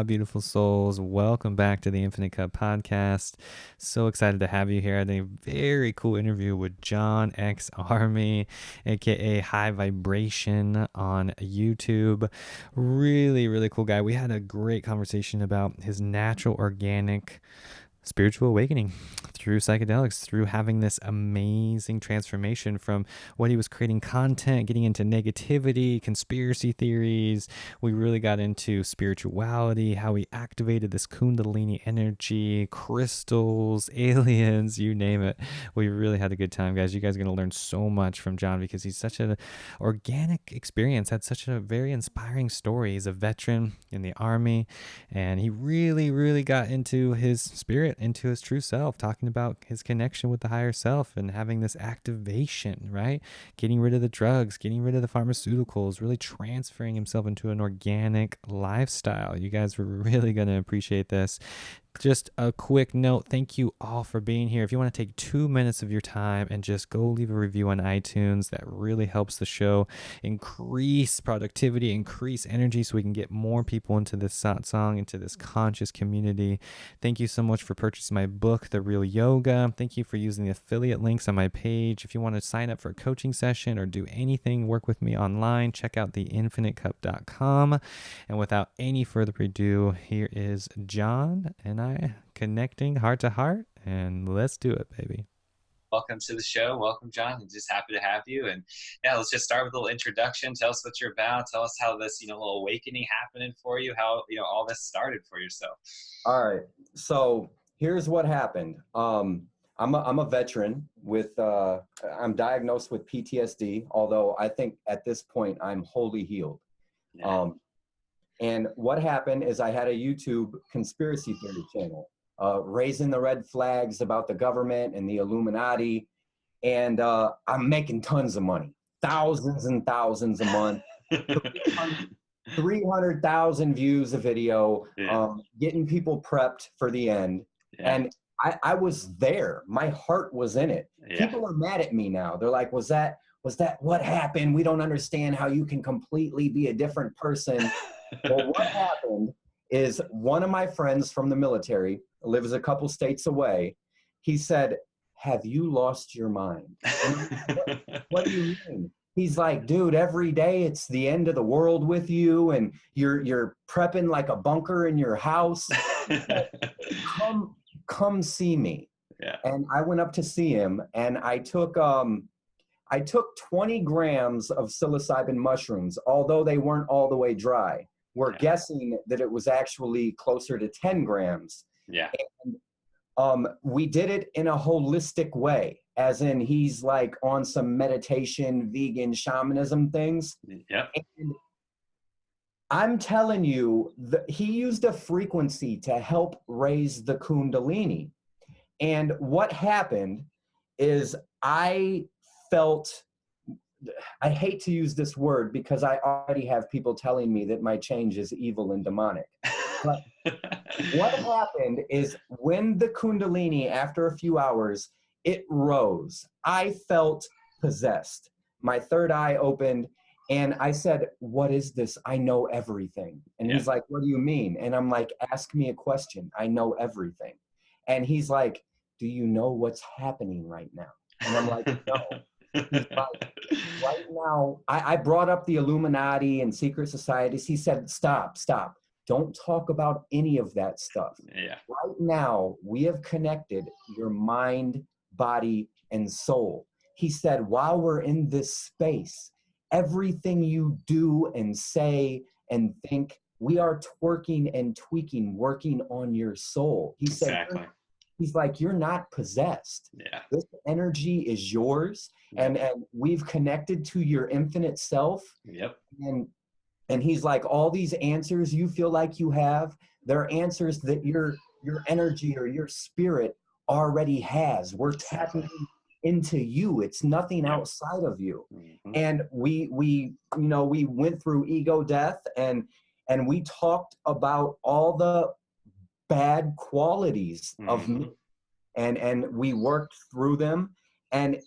beautiful souls? Welcome back to the Infinite Cup podcast. So excited to have you here. I had a very cool interview with John X Army, aka High Vibration on YouTube. Really, really cool guy. We had a great conversation about his natural, organic spiritual awakening through psychedelics, through having this amazing transformation from what he was creating content, getting into negativity, conspiracy theories. We really got into spirituality, how he activated this Kundalini energy, crystals, aliens, you name it. We really had a good time, guys. You guys are going to learn so much from John because he's such an organic experience, had such a very inspiring story. He's a veteran in the Army, and he really, really got into his spirit, into his true self, talking about his connection with the higher self and having this activation, right? Getting rid of the drugs, getting rid of the pharmaceuticals, really transferring himself into an organic lifestyle. You guys were really going to appreciate this. Just a quick note, thank you all for being here. If you want to take 2 minutes of your time and just go leave a review on iTunes, that really helps the show increase productivity, increase energy, so we can get more people into this satsang, into this conscious community. Thank you so much for purchasing my book, The Real Yoga. Thank you for using the affiliate links on my page. If you want to sign up for a coaching session or do anything, work with me online, check out theinfinitecup.com. And without any further ado, here is John and I connecting heart to heart, and let's do it, baby. Welcome to the show. Welcome, John. I'm just happy to have you. And yeah, let's just start with a little introduction. Tell us what you're about. Tell us how this, little awakening happening for you, how, all this started for yourself. All right. So here's what happened. I'm a veteran with, I'm diagnosed with PTSD, although I think at this point I'm wholly healed. Yeah. And what happened is I had a YouTube conspiracy theory channel, raising the red flags about the government and the Illuminati. And I'm making tons of money, thousands and thousands a month, 300,000 views a video, getting people prepped for the end. Yeah. And I was there. My heart was in it. Yeah. People are mad at me now. They're like, was that what happened? We don't understand how you can completely be a different person. Well, what happened is one of my friends from the military, lives a couple states away. He said, have you lost your mind? What do you mean? He's like, dude, every day it's the end of the world with you, and you're prepping like a bunker in your house. Come see me. Yeah. And I went up to see him, and I took 20 grams of psilocybin mushrooms, although they weren't all the way dry. We're guessing that it was actually closer to 10 grams. Yeah. And we did it in a holistic way, as in he's like on some meditation, vegan shamanism things. Yeah. And I'm telling you, he used a frequency to help raise the Kundalini. And what happened is I hate to use this word because I already have people telling me that my change is evil and demonic. But what happened is when the Kundalini, after a few hours, it rose. I felt possessed. My third eye opened, and I said, what is this? I know everything. And he's like, what do you mean? And I'm like, ask me a question. I know everything. And he's like, do you know what's happening right now? And I'm like, no. He's like, right now, I brought up the Illuminati and secret societies. He said, stop. Don't talk about any of that stuff. Yeah. Right now, we have connected your mind, body, and soul. He said, while we're in this space, everything you do and say and think, we are twerking and tweaking, working on your soul. He said, exactly. He's like, you're not possessed. Yeah. This energy is yours. And we've connected to your infinite self. Yep. And he's like, all these answers you feel like you have, they're answers that your energy or your spirit already has. We're tapping into you. It's nothing outside of you. Mm-hmm. And we went through ego death, and we talked about all the bad qualities of me, and we worked through them, and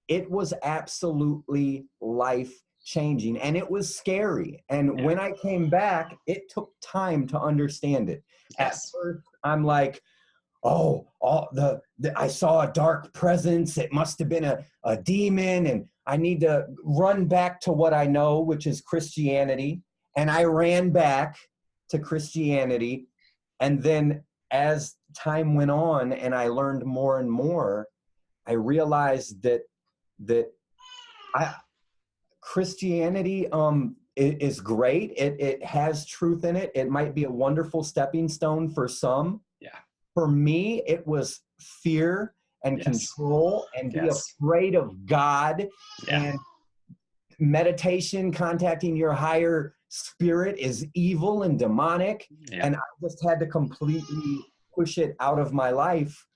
it was absolutely life changing, and it was scary. And Yeah. when I came back, it took time to understand it. At Yes. first, I'm like, oh, I saw a dark presence. It must have been a demon, and I need to run back to what I know, which is Christianity. And I ran back to Christianity. And then as time went on and I learned more and more, I realized that Christianity is great. It has truth in it. It might be a wonderful stepping stone for some. Yeah. For me, it was fear and Yes. control and be Yes. afraid of God Yeah. and meditation, contacting your higher spirit is evil and demonic. Yeah. And I just had to completely push it out of my life.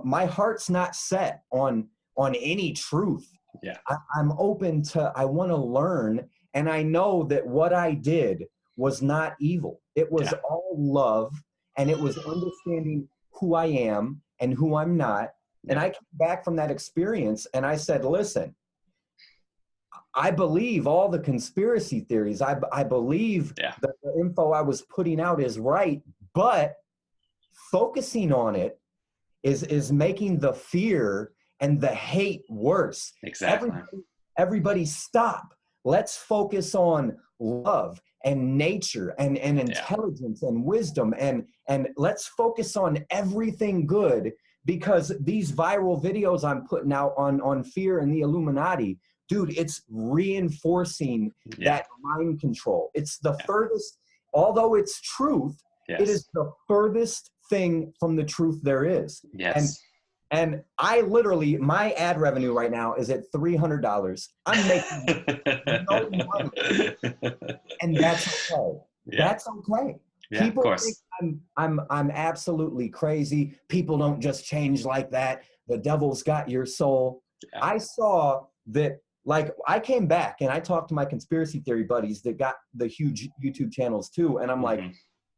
My heart's not set on any truth. Yeah. I'm open to, I want to learn. And I know that what I did was not evil. It was all love, and it was understanding who I am and who I'm not. And I came back from that experience and I said, listen, I believe all the conspiracy theories. I believe that the info I was putting out is right, but focusing on it is making the fear and the hate worse. Exactly. Everybody stop. Let's focus on love and nature and intelligence and wisdom, and let's focus on everything good, because these viral videos I'm putting out on fear and the Illuminati, dude, it's reinforcing that mind control. It's the furthest, although it's truth, it is the furthest thing from the truth there is. Yes. And I literally, my ad revenue right now is at $300. I'm making no money, and that's okay. That's okay. Yeah, People of course. think I'm absolutely crazy. People don't just change like that. The devil's got your soul. Yeah. I saw that, like, I came back and I talked to my conspiracy theory buddies that got the huge YouTube channels too. And I'm like,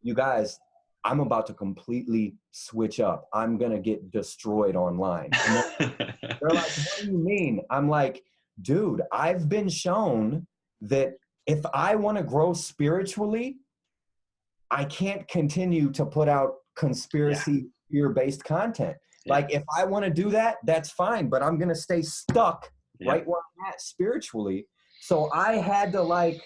you guys, I'm about to completely switch up. I'm going to get destroyed online. And they're like, what do you mean? I'm like, dude, I've been shown that if I want to grow spiritually, I can't continue to put out conspiracy fear-based content. Like, if I want to do that, that's fine, but I'm going to stay stuck right where I'm at spiritually. So I had to, like,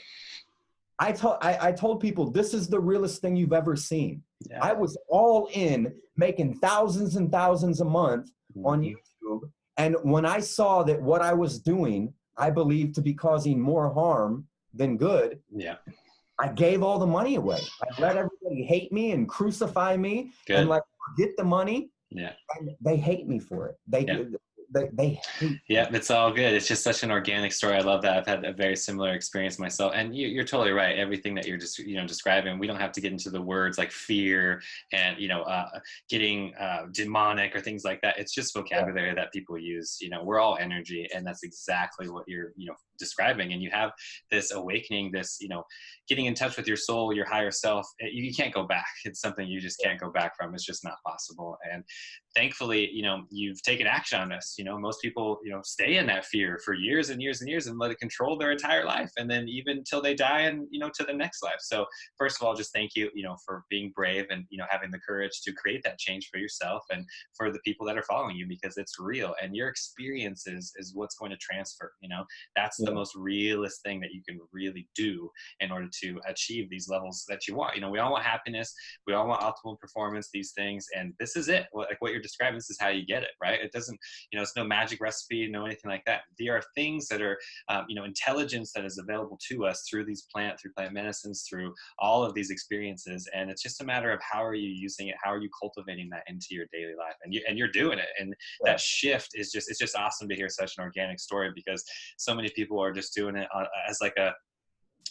I told people, this is the realest thing you've ever seen. I was all in, making thousands and thousands a month on YouTube. And when I saw that what I was doing, I believed to be causing more harm than good, I gave all the money away. I let everybody hate me and crucify me and, like, get the money. And they hate me for it. They hate. Yeah, it's all good. It's just such an organic story. I love that. I've had a very similar experience myself. And you're totally right. Everything that you're just, describing, we don't have to get into the words like fear and, getting demonic or things like that. It's just vocabulary that people use. We're all energy, and that's exactly what you're, describing. And you have this awakening, this, getting in touch with your soul, your higher self. You can't go back. It's something you just can't go back from. It's just not possible. And thankfully, you've taken action on this. Most people, stay in that fear for years and years and years and let it control their entire life. And then even till they die and, to the next life. So first of all, just thank you, for being brave and, having the courage to create that change for yourself and for the people that are following you, because it's real, and your experiences is what's going to transfer. That's the most realist thing that you can really do in order to achieve these levels that you want. We all want happiness. We all want optimal performance, these things. And this is it. Like what you're describing, this is how you get it, right? It doesn't, it's no magic recipe, no anything like that. There are things that are, intelligence that is available to us through plant medicines, through all of these experiences. And it's just a matter of how are you using it? How are you cultivating that into your daily life? And you're doing it. And that shift is just, it's just awesome to hear such an organic story, because so many people are just doing it as like a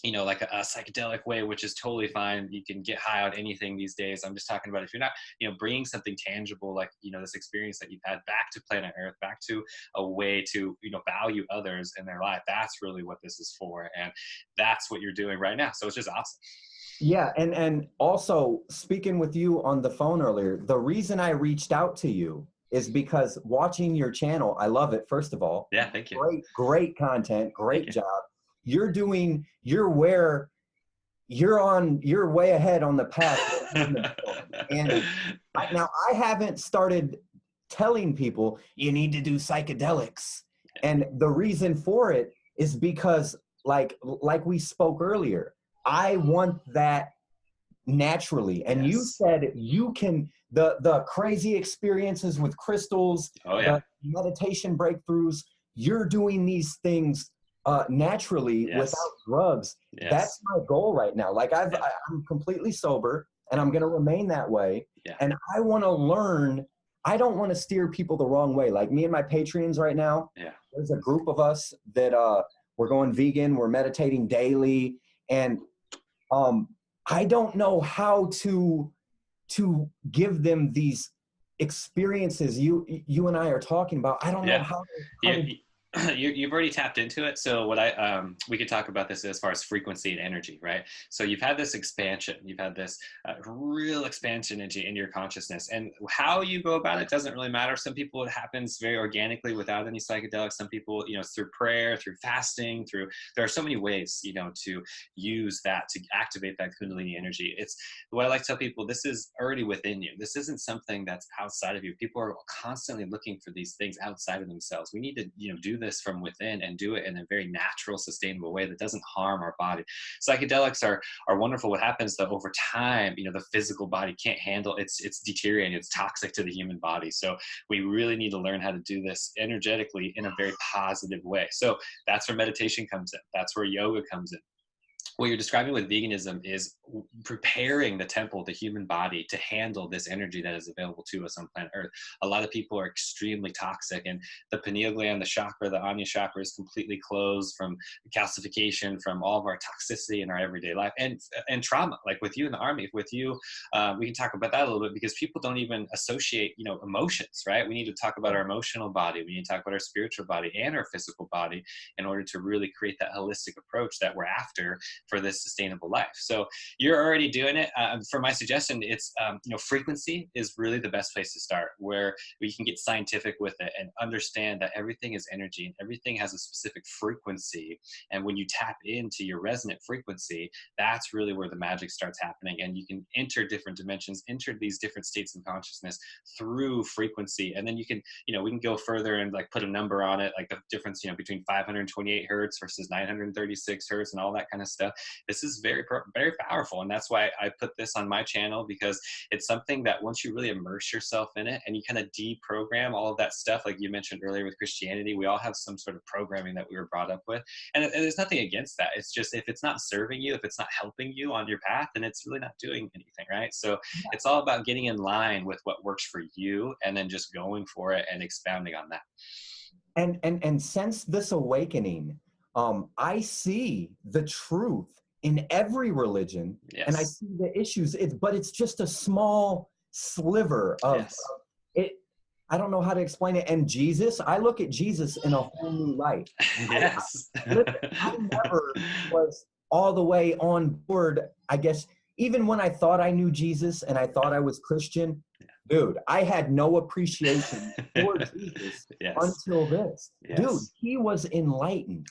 psychedelic way, which is totally fine. You can get high on anything these days. I'm just talking about if you're not, bringing something tangible, like, this experience that you've had back to planet Earth, back to a way to, value others in their life. That's really what this is for. And that's what you're doing right now. So it's just awesome. Yeah. And also, speaking with you on the phone earlier, the reason I reached out to you is because watching your channel, I love it, first of all. Yeah, thank you. Great content, great job. you're way ahead on the path. And now I haven't started telling people you need to do psychedelics. And the reason for it is because like we spoke earlier, I want that naturally. And you said you can, the crazy experiences with crystals, the meditation breakthroughs, you're doing these things naturally without drugs. That's my goal right now. Like I'm completely sober and I'm going to remain that way. And I want to learn. I don't want to steer people the wrong way. Like me and my Patreons right now, there's a group of us that we're going vegan, we're meditating daily. And I don't know how to give them these experiences you and I are talking about. I don't know how to you've already tapped into it. So what we could talk about this as far as frequency and energy, right? So you've had this expansion, you've had this real expansion in your consciousness, and how you go about it doesn't really matter. Some people, it happens very organically without any psychedelics. Some people, it's through prayer, through fasting, there are so many ways, to use that to activate that Kundalini energy. It's what I like to tell people, this is already within you. This isn't something that's outside of you. People are constantly looking for these things outside of themselves. We need to, do this from within and do it in a very natural, sustainable way that doesn't harm our body. Psychedelics are wonderful. What happens though over time, the physical body can't handle it's deteriorating, it's toxic to the human body. So we really need to learn how to do this energetically in a very positive way. So that's where meditation comes in. That's where yoga comes in. What you're describing with veganism is preparing the temple, the human body, to handle this energy that is available to us on planet Earth. A lot of people are extremely toxic, and the pineal gland, the chakra, the Anya chakra is completely closed from calcification, from all of our toxicity in our everyday life, and trauma. Like with you in the Army, with you, we can talk about that a little bit, because people don't even associate, emotions, right? We need to talk about our emotional body. We need to talk about our spiritual body and our physical body in order to really create that holistic approach that we're after for this sustainable life. So you're already doing it. For my suggestion, it's, frequency is really the best place to start, where we can get scientific with it and understand that everything is energy and everything has a specific frequency. And when you tap into your resonant frequency, that's really where the magic starts happening. And you can enter different dimensions, enter these different states of consciousness through frequency. And then you can, we can go further and like put a number on it, like the difference, between 528 hertz versus 936 hertz and all that kind of stuff. This is very, very powerful. And that's why I put this on my channel, because it's something that once you really immerse yourself in it and you kind of deprogram all of that stuff, like you mentioned earlier with Christianity, we all have some sort of programming that we were brought up with. And there's nothing against that. It's just, if it's not serving you, if it's not helping you on your path, then it's really not doing anything, right? So it's all about getting in line with what works for you and then just going for it and expounding on that. And since this awakening, I see the truth in every religion, and I see the issues. But it's just a small sliver of it. I don't know how to explain it. And Jesus, I look at Jesus in a whole new light. I never was all the way on board, I guess, even when I thought I knew Jesus and I thought I was Christian. Dude, I had no appreciation for Jesus until this. Dude, he was enlightened.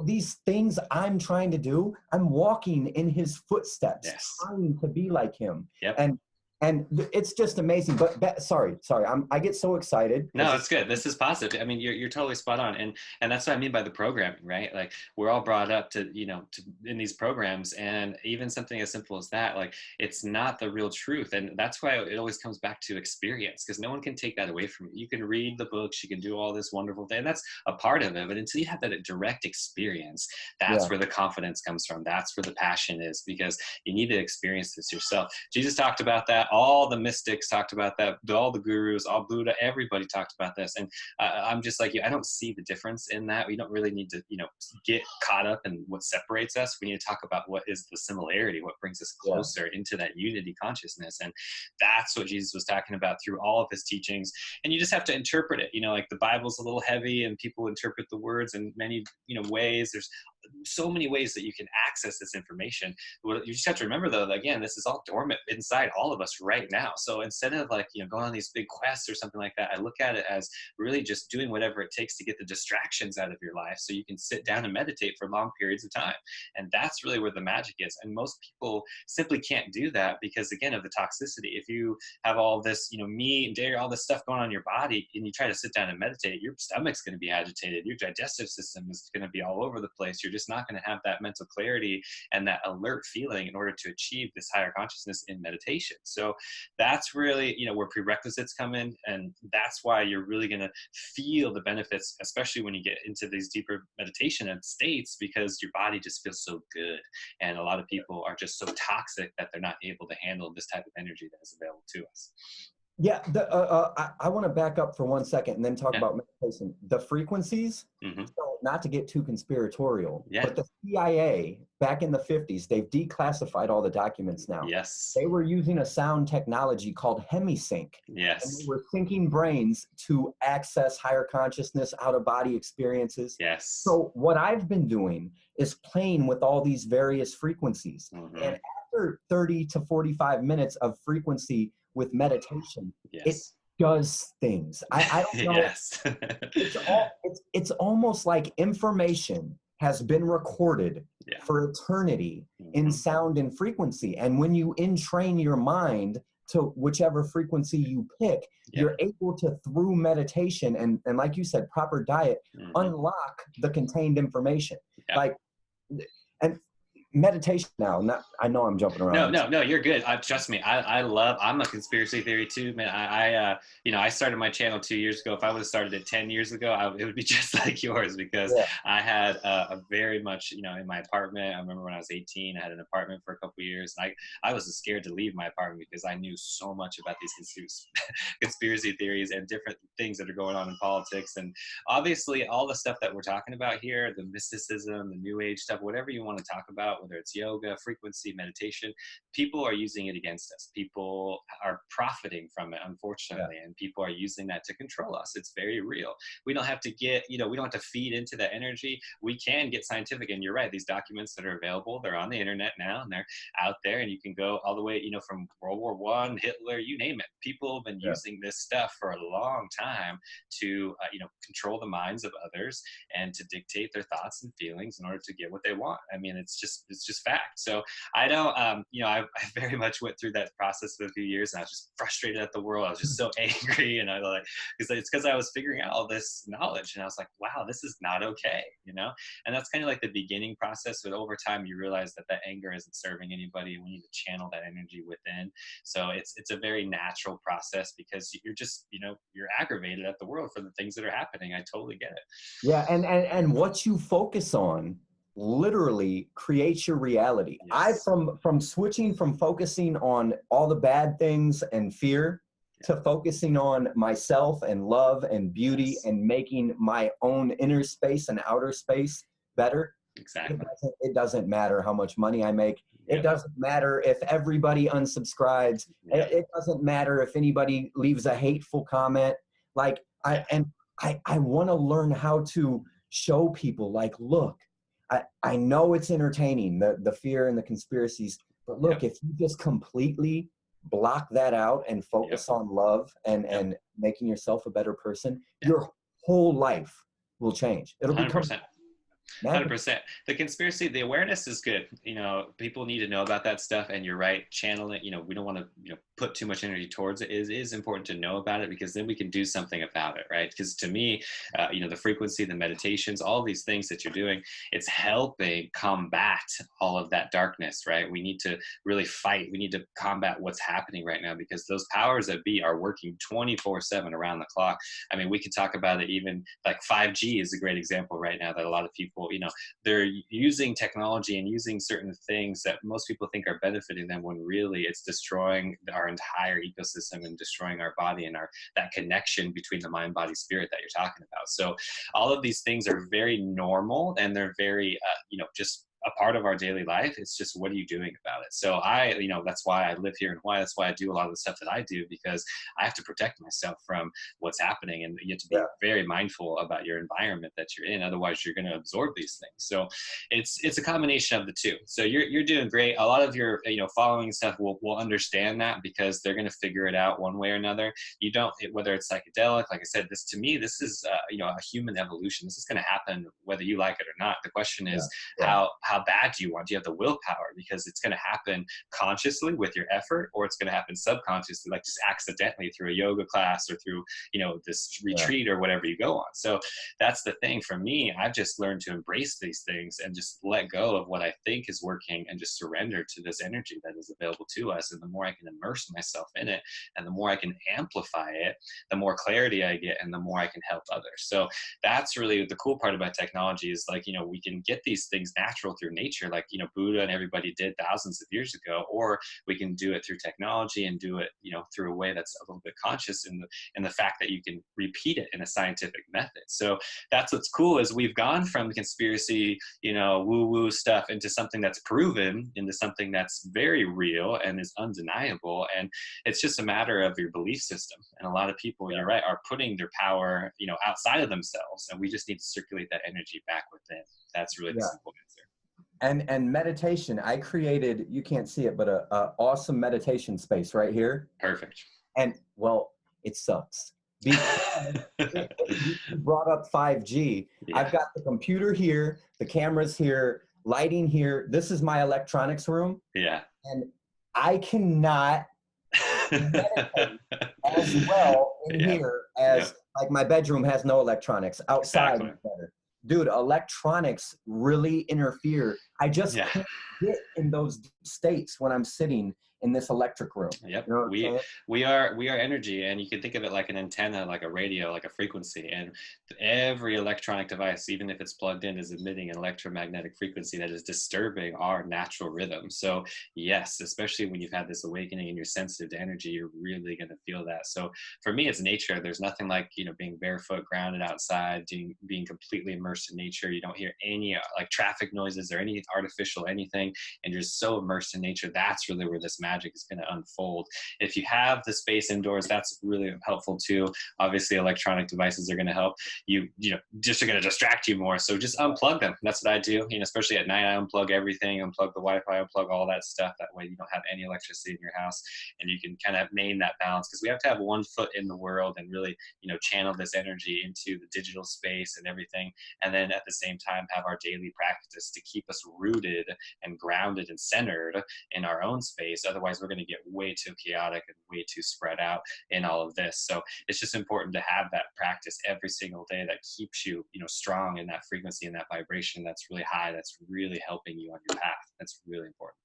These things I'm trying to do, I'm walking in his footsteps, trying to be like him. And it's just amazing. But sorry, I get so excited. No, it's good. This is positive. I mean, you're totally spot on, and that's what I mean by the programming, right? Like we're all brought up to in these programs, and even something as simple as that, like it's not the real truth, and that's why it always comes back to experience, because no one can take that away from you. You can read the books, you can do all this wonderful thing, and that's a part of it. But until you have that direct experience, that's where the confidence comes from. That's where the passion is, because you need to experience this yourself. Jesus talked about that. All the mystics talked about that. All the gurus, all Buddha, everybody talked about this. And I'm just like you. I don't see the difference in that. We don't really need to, get caught up in what separates us. We need to talk about what is the similarity, what brings us closer into that unity consciousness. And that's what Jesus was talking about through all of his teachings. And you just have to interpret it. Like the Bible's a little heavy and people interpret the words in many, ways. There's so many ways that you can access this information. You just have to remember, though, that, again, this is all dormant inside all of us right now. So instead of like, going on these big quests or something like that, I look at it as really just doing whatever it takes to get the distractions out of your life so you can sit down and meditate for long periods of time. And that's really where the magic is. And most people simply can't do that because, again, of the toxicity. If you have all this, meat and dairy, all this stuff going on in your body, and you try to sit down and meditate, your stomach's going to be agitated. Your digestive system is going to be all over the place. You're just not going to have that mental clarity and that alert feeling in order to achieve this higher consciousness in meditation. So that's really, where prerequisites come in. And that's why you're really going to feel the benefits, especially when you get into these deeper meditation states, because your body just feels so good. And a lot of people are just so toxic that they're not able to handle this type of energy that is available to us. Yeah, I want to back up for 1 second and then talk about meditation. The frequencies, so not to get too conspiratorial, but the CIA back in the 50s, they've declassified all the documents now. Yes. They were using a sound technology called hemisync. Yes. And they were syncing brains to access higher consciousness, out-of-body experiences. Yes. So what I've been doing is playing with all these various frequencies. And after 30 to 45 minutes of frequency with meditation, it does things. I don't know. Yes. It's almost like information has been recorded for eternity in sound and frequency. And when you entrain your mind to whichever frequency you pick, you're able to, through meditation and like you said, proper diet, unlock the contained information. Like, and meditation now, I know I'm jumping around. No, you're good. Trust me. I'm a conspiracy theory too, man. I started my channel 2 years ago. If I would have started it 10 years ago, it would be just like yours, because I had a very much, in my apartment. I remember when I was 18, I had an apartment for a couple of years. And I was scared to leave my apartment because I knew so much about these conspiracy theories and different things that are going on in politics. And obviously all the stuff that we're talking about here, the mysticism, the new age stuff, whatever you want to talk about, whether it's yoga, frequency, meditation, people are using it against us. People are profiting from it, unfortunately, and people are using that to control us. It's very real. We don't have to get, we don't have to feed into that energy. We can get scientific, and you're right, these documents that are available, they're on the internet now, and they're out there, and you can go all the way, from World War I, Hitler, you name it. People have been using this stuff for a long time to, control the minds of others and to dictate their thoughts and feelings in order to get what they want. I mean, it's just fact. So I don't, I very much went through that process for a few years, and I was just frustrated at the world. I was just so angry, and it's because I was figuring out all this knowledge, and I was like, wow, this is not okay, and that's kind of like the beginning process. But over time, you realize that anger isn't serving anybody, and we need to channel that energy within. So it's a very natural process, because you're just, you're aggravated at the world for the things that are happening. I totally get it. Yeah, and what you focus on literally creates your reality. From switching from focusing on all the bad things and fear to focusing on myself and love and beauty and making my own inner space and outer space better. Exactly. It doesn't matter how much money I make. It doesn't matter if everybody unsubscribes. It doesn't matter if anybody leaves a hateful comment. Like I want to learn how to show people, like, look, I know it's entertaining, the fear and the conspiracies, but look, if you just completely block that out and focus on love and making yourself a better person, your whole life will change. It'll 100%. become 100%. The conspiracy, the awareness is good. People need to know about that stuff, and you're right, channel it. We don't want to, put too much energy towards it. It is important to know about it, because then we can do something about it, right? Because to me, the frequency, the meditations, all these things that you're doing, it's helping combat all of that darkness, right? We need to really fight. We need to combat what's happening right now, because those powers that be are working 24/7 around the clock. I mean, we could talk about it, even like 5G is a great example right now, that a lot of people, they're using technology and using certain things that most people think are benefiting them, when really it's destroying our entire ecosystem and destroying our body and that connection between the mind, body, spirit that you're talking about. So all of these things are very normal, and they're very, just a part of our daily life. It's just, what are you doing about it? So that's why I live here in Hawaii. That's why I do a lot of the stuff that I do, because I have to protect myself from what's happening, and you have to be very mindful about your environment that you're in. Otherwise, you're going to absorb these things. So it's a combination of the two. So you're doing great. A lot of your following stuff will understand that, because they're going to figure it out one way or another. You don't, whether it's psychedelic, like I said, this is a human evolution. This is going to happen whether you like it or not. The question is, how bad do you want? Do you have the willpower? Because it's going to happen consciously with your effort, or it's going to happen subconsciously, like just accidentally through a yoga class or through this retreat or whatever you go on. So that's the thing for me. I've just learned to embrace these things and just let go of what I think is working, and just surrender to this energy that is available to us. And the more I can immerse myself in it, and the more I can amplify it, the more clarity I get, and the more I can help others. So that's really the cool part about technology, is like, we can get these things natural through nature, like, Buddha and everybody did thousands of years ago, or we can do it through technology and do it, through a way that's a little bit conscious in the fact that you can repeat it in a scientific method. So that's what's cool, is we've gone from conspiracy, woo-woo stuff into something that's proven, into something that's very real and is undeniable. And it's just a matter of your belief system. And a lot of people, you're right, are putting their power, outside of themselves. And we just need to circulate that energy back within. That's really the simple answer. And meditation, I created, you can't see it, but a awesome meditation space right here. Perfect. And well, it sucks. Because you brought up 5G. Yeah. I've got the computer here, the cameras here, lighting here. This is my electronics room. Yeah. And I cannot meditate as well in here as like my bedroom has no electronics. Outside is better. Dude, electronics really interfere. I just can't get in those states when I'm sitting in this electric room. Yep. We are energy, and you can think of it like an antenna, like a radio, like a frequency. And every electronic device, even if it's plugged in, is emitting an electromagnetic frequency that is disturbing our natural rhythm. So yes, especially when you've had this awakening and you're sensitive to energy, you're really going to feel that. So for me, it's nature. There's nothing like, being barefoot, grounded outside, being completely immersed in nature. You don't hear any like traffic noises or any artificial anything, and you're so immersed in nature. That's really where this magic is going to unfold. If you have the space indoors, that's really helpful too. Obviously, electronic devices are going to help you, just are going to distract you more. So just unplug them. That's what I do. Especially at night, I unplug everything, unplug the Wi-Fi, unplug all that stuff. That way you don't have any electricity in your house, and you can kind of maintain that balance, because we have to have one foot in the world and really, channel this energy into the digital space and everything. And then at the same time, have our daily practice to keep us rooted and grounded and centered in our own space. Otherwise, we're going to get way too chaotic and way too spread out in all of this. So it's just important to have that practice every single day that keeps you, strong in that frequency and that vibration that's really high, that's really helping you on your path. That's really important.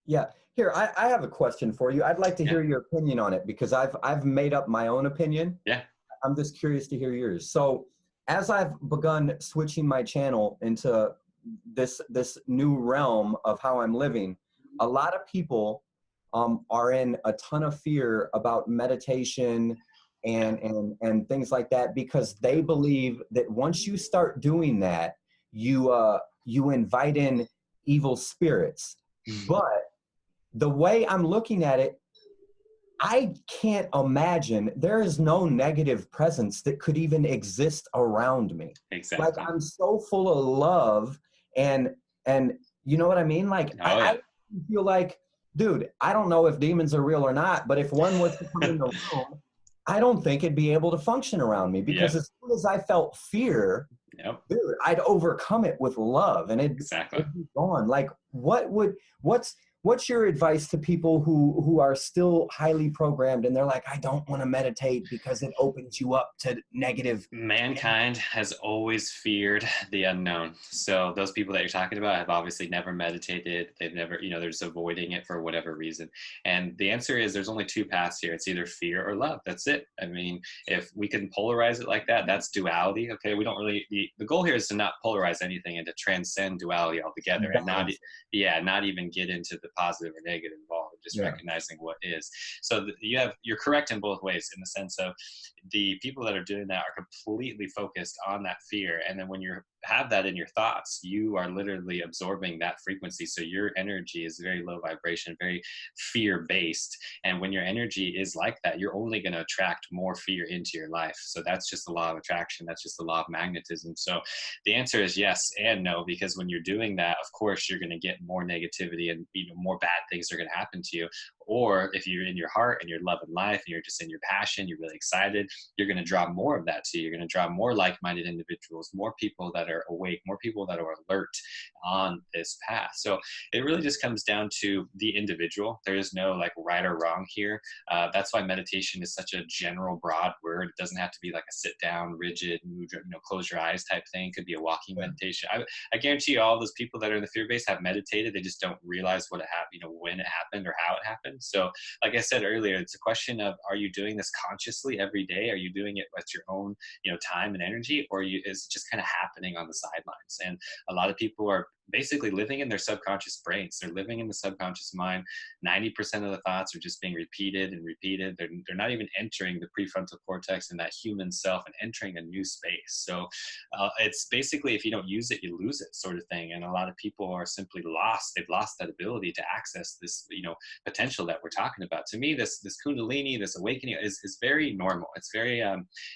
Yeah. Here, I have a question for you. I'd like to hear your opinion on it, because I've made up my own opinion. Yeah. I'm just curious to hear yours. So as I've begun switching my channel into this new realm of how I'm living, a lot of people are in a ton of fear about meditation and things like that, because they believe that once you start doing that, you invite in evil spirits. But the way I'm looking at it, I can't imagine there is no negative presence that could even exist around me. Exactly. Like, I'm so full of love and you know what I mean? Like, I feel like, dude, I don't know if demons are real or not, but if one was to come in the room, I don't think it'd be able to function around me, because as soon as I felt fear, dude, I'd overcome it with love, and it'd be gone. Like, what's your advice to people who are still highly programmed and they're like, I don't want to meditate because it opens you up to negative? Mankind has always feared the unknown. So those people that you're talking about have obviously never meditated. They've never, they're just avoiding it for whatever reason. And the answer is there's only two paths here. It's either fear or love. That's it. I mean, if we can polarize it like that, that's duality. Okay. We don't really, the goal here is to not polarize anything and to transcend duality altogether, and not even get into the positive or negative involved. just recognizing what is. So you're correct in both ways, in the sense of the people that are doing that are completely focused on that fear. And then when you have that in your thoughts, you are literally absorbing that frequency. So your energy is very low vibration, very fear based. And when your energy is like that, you're only going to attract more fear into your life. So that's just the law of attraction. That's just the law of magnetism. So the answer is yes and no, because when you're doing that, of course, you're going to get more negativity, and more bad things are going to happen to you. Or if you're in your heart and you're loving life and you're just in your passion, you're really excited, you're going to draw more of that to you. You're going to draw more like-minded individuals, more people that are awake, more people that are alert on this path. So it really just comes down to the individual. There is no like right or wrong here. That's why meditation is such a general, broad word. It doesn't have to be like a sit down, rigid, close your eyes type thing. It could be a walking meditation. I guarantee you all those people that are in the fear base have meditated. They just don't realize what it happened, when it happened or how it happened. So like I said earlier, it's a question of, are you doing this consciously every day? Are you doing it with your own, time and energy, or is it just kind of happening on the sidelines? And a lot of people are basically living in their subconscious brains. They're living in the subconscious mind. 90% of the thoughts are just being repeated and repeated. They're not even entering the prefrontal cortex and that human self and entering a new space. So it's basically, if you don't use it, you lose it, sort of thing. And a lot of people are simply lost. They've lost that ability to access this, potential that we're talking about. To me, this Kundalini, this awakening is very normal. It's very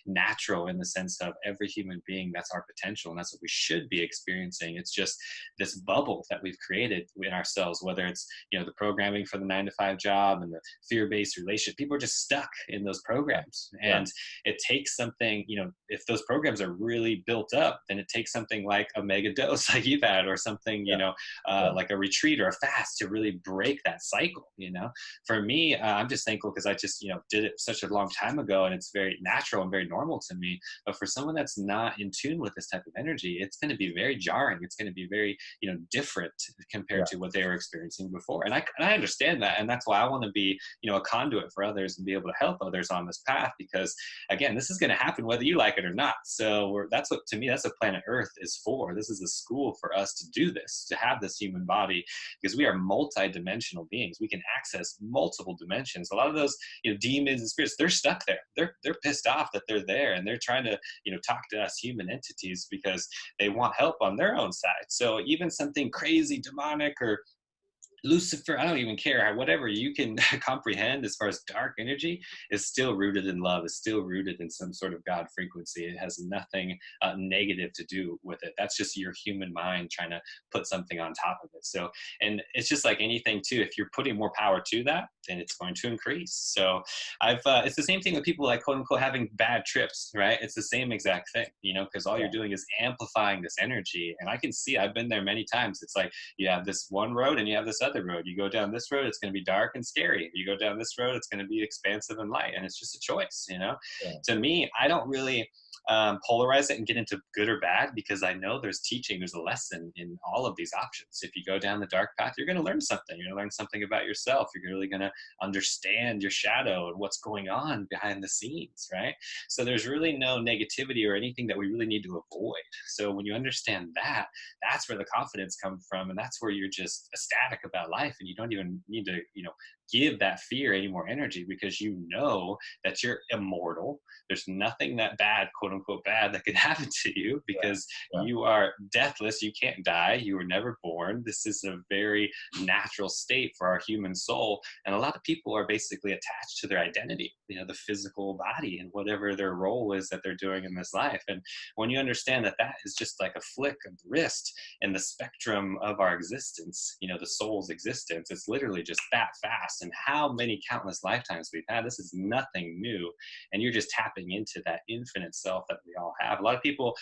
natural, in the sense of every human being, that's our potential, and that's what we should be experiencing. It's just this bubble that we've created in ourselves, whether it's the programming for the 9-to-5 job and the fear-based relationship. People are just stuck in those programs, and it takes something, if those programs are really built up, then it takes something like a mega dose like you've had, or something like a retreat or a fast, to really break that cycle. For me, I'm just thankful because I just did it such a long time ago, and it's very natural and very normal to me. But for someone that's not in tune with this type of energy, it's going to be very jarring. It's going to be very different compared to what they were experiencing before. And I understand that, and that's why I want to be a conduit for others and be able to help others on this path, because again, this is going to happen whether you like it or not. So that's what, to me, that's what planet Earth is for. This is a school for us to do this, to have this human body, because we are multi-dimensional beings. We can access multiple dimensions. A lot of those demons and spirits, they're stuck there. They're pissed off that they're there, and they're trying to talk to us human entities because they want help on their own side. So even something crazy demonic or Lucifer, I don't even care, whatever you can comprehend as far as dark energy, is still rooted in love, is still rooted in some sort of God frequency. It has nothing negative to do with it. That's just your human mind trying to put something on top of it. So, and it's just like anything too, if you're putting more power to that, then it's going to increase. So it's the same thing with people like, quote unquote, having bad trips, right? It's the same exact thing, because all you're doing is amplifying this energy. And I can see, I've been there many times. It's like, you have this one road and you have this other road. You go down this road, it's going to be dark and scary. You go down this road, it's going to be expansive and light. And it's just a choice, To me, I don't really polarize it and get into good or bad, because I know there's teaching, there's a lesson in all of these options. If you go down the dark path, you're going to learn something. You're going to learn something about yourself. You're really going to understand your shadow and what's going on behind the scenes, right? So there's really no negativity or anything that we really need to avoid. So when you understand that, that's where the confidence comes from, and that's where you're just ecstatic about life, and you don't even need to, give that fear any more energy, because you know that you're immortal. There's nothing that bad, quote unquote bad, that could happen to you, because you are deathless. You can't die. You were never born. This is a very natural state for our human soul. And a lot of people are basically attached to their identity, the physical body and whatever their role is that they're doing in this life. And when you understand that that is just like a flick of the wrist in the spectrum of our existence, the soul's existence, it's literally just that fast. And how many countless lifetimes we've had, this is nothing new. And you're just tapping into that infinite self that we all have. A lot of people,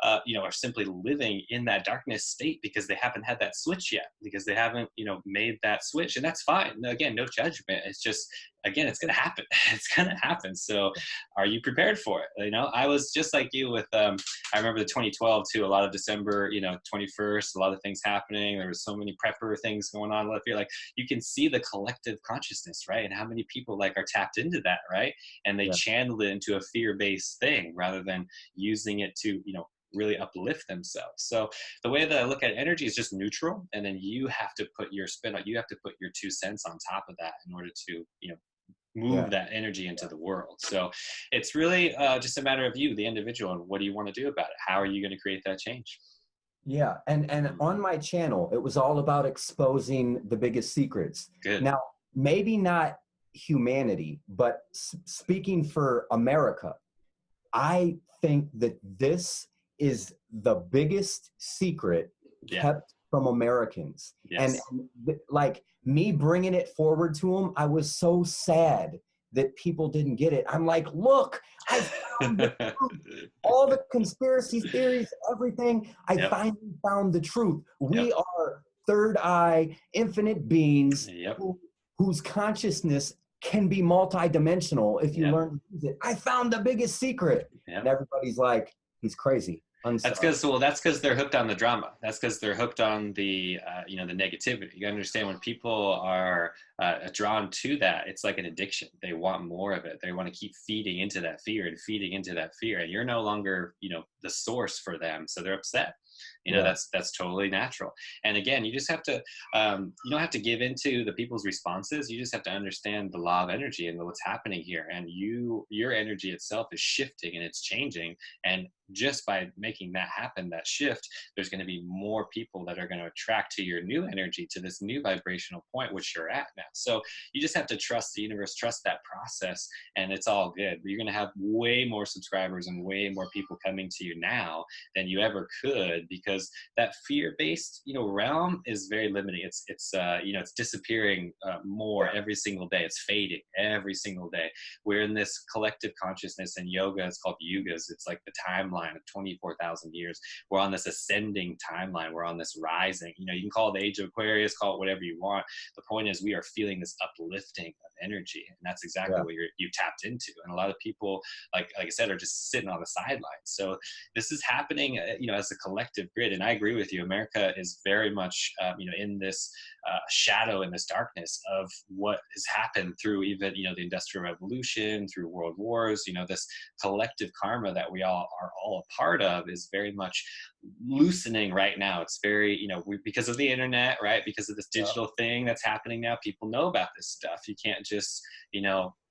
are simply living in that darkness state because they haven't had that switch yet, because they haven't, made that switch. And that's fine. Again, no judgment. It's just, again, it's going to happen. It's going to happen. So are you prepared for it? I was just like you with, I remember the 2012 too, a lot of December, 21st, a lot of things happening. There was so many prepper things going on. I feel like you can see the collective consciousness, right? And how many people are tapped into that, right? And they channeled it into a fear-based thing rather than using it to, really uplift themselves. So the way that I look at energy is just neutral, and then you have to put your spin on, you have to put your 2 cents on top of that in order to, move Yeah. that energy into the world. So it's really just a matter of you, the individual, and what do you want to do about it? How are you going to create that change? Yeah, and on my channel, it was all about exposing the biggest secrets. Good. Now, maybe not humanity, but speaking for America, I think that this is the biggest secret Yeah. kept from Americans. Yes. And like me bringing it forward to them, I was so sad that people didn't get it. I'm like, look, I found the truth. All the conspiracy theories, everything, I Yep. finally found the truth. We Yep. are third eye, infinite beings Yep. whose consciousness can be multidimensional if you Yep. learn to use it. I found the biggest secret. Yep. And everybody's like, he's crazy. That's because they're hooked on the drama. That's because they're hooked on the the negativity. You understand, when people are drawn to that, it's like an addiction. They want more of it. They want to keep feeding into that fear and feeding into that fear, and you're no longer the source for them, so they're upset. That's totally natural. And again, you just have to you don't have to give into the people's responses. You just have to understand the law of energy and what's happening here, and your energy itself is shifting and it's changing, and just by making that happen, that shift, there's going to be more people that are going to attract to your new energy, to this new vibrational point which you're at now. So you just have to trust the universe, trust that process, and it's all good. You're going to have way more subscribers and way more people coming to you now than you ever could, because that fear-based realm is very limiting. It's disappearing more every single day. It's fading every single day. We're in this collective consciousness, and yoga is called yugas. It's like the timeline of 24,000 years. We're on this ascending timeline. We're on this rising. You can call it the age of Aquarius, call it whatever you want. The point is, we are feeling this uplifting of energy, and that's exactly what you tapped into. And a lot of people, like I said, are just sitting on the sidelines. So this is happening, as a collective grid. And I agree with you. America is very much, in this shadow, in this darkness of what has happened through even, the Industrial Revolution, through world wars. This collective karma that we all are all a part of is very much loosening right now. It's very, because of the internet, right? Because of this digital thing that's happening now, people know about this stuff. You can't just,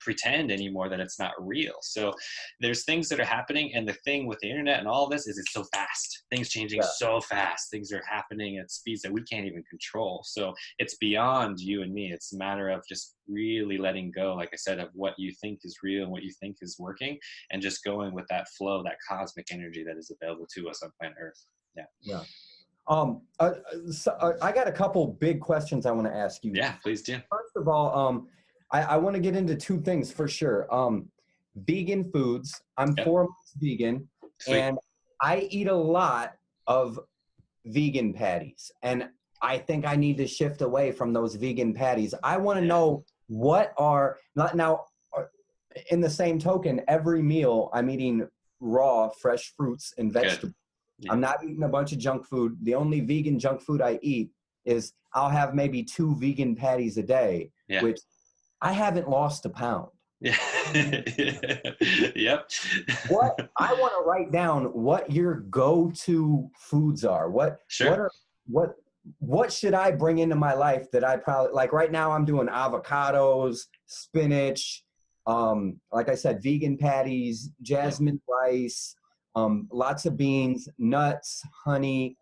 pretend anymore that it's not real. So there's things that are happening, and the thing with the internet and all of this is it's so fast. Things changing so fast. Things are happening at speeds that we can't even control. So it's beyond you and me. It's a matter of just really letting go, like I said, of what you think is real and what you think is working, and just going with that flow, that cosmic energy that is available to us on planet Earth. Yeah. So I got a couple big questions I want to ask you. Yeah, please do. First of all, I want to get into two things for sure. Vegan foods. I'm 4 months vegan. Sweet. And I eat a lot of vegan patties. And I think I need to shift away from those vegan patties. I want to know what are, now, in the same token, every meal I'm eating raw, fresh fruits and vegetables. Yeah. I'm not eating a bunch of junk food. The only vegan junk food I eat is I'll have maybe 2 vegan patties a day, which I haven't lost a pound. Yeah. Yep. What I want to write down what your go-to foods are. What should I bring into my life that I probably like right now? I'm doing avocados, spinach, like I said, vegan patties, jasmine rice, lots of beans, nuts, honey.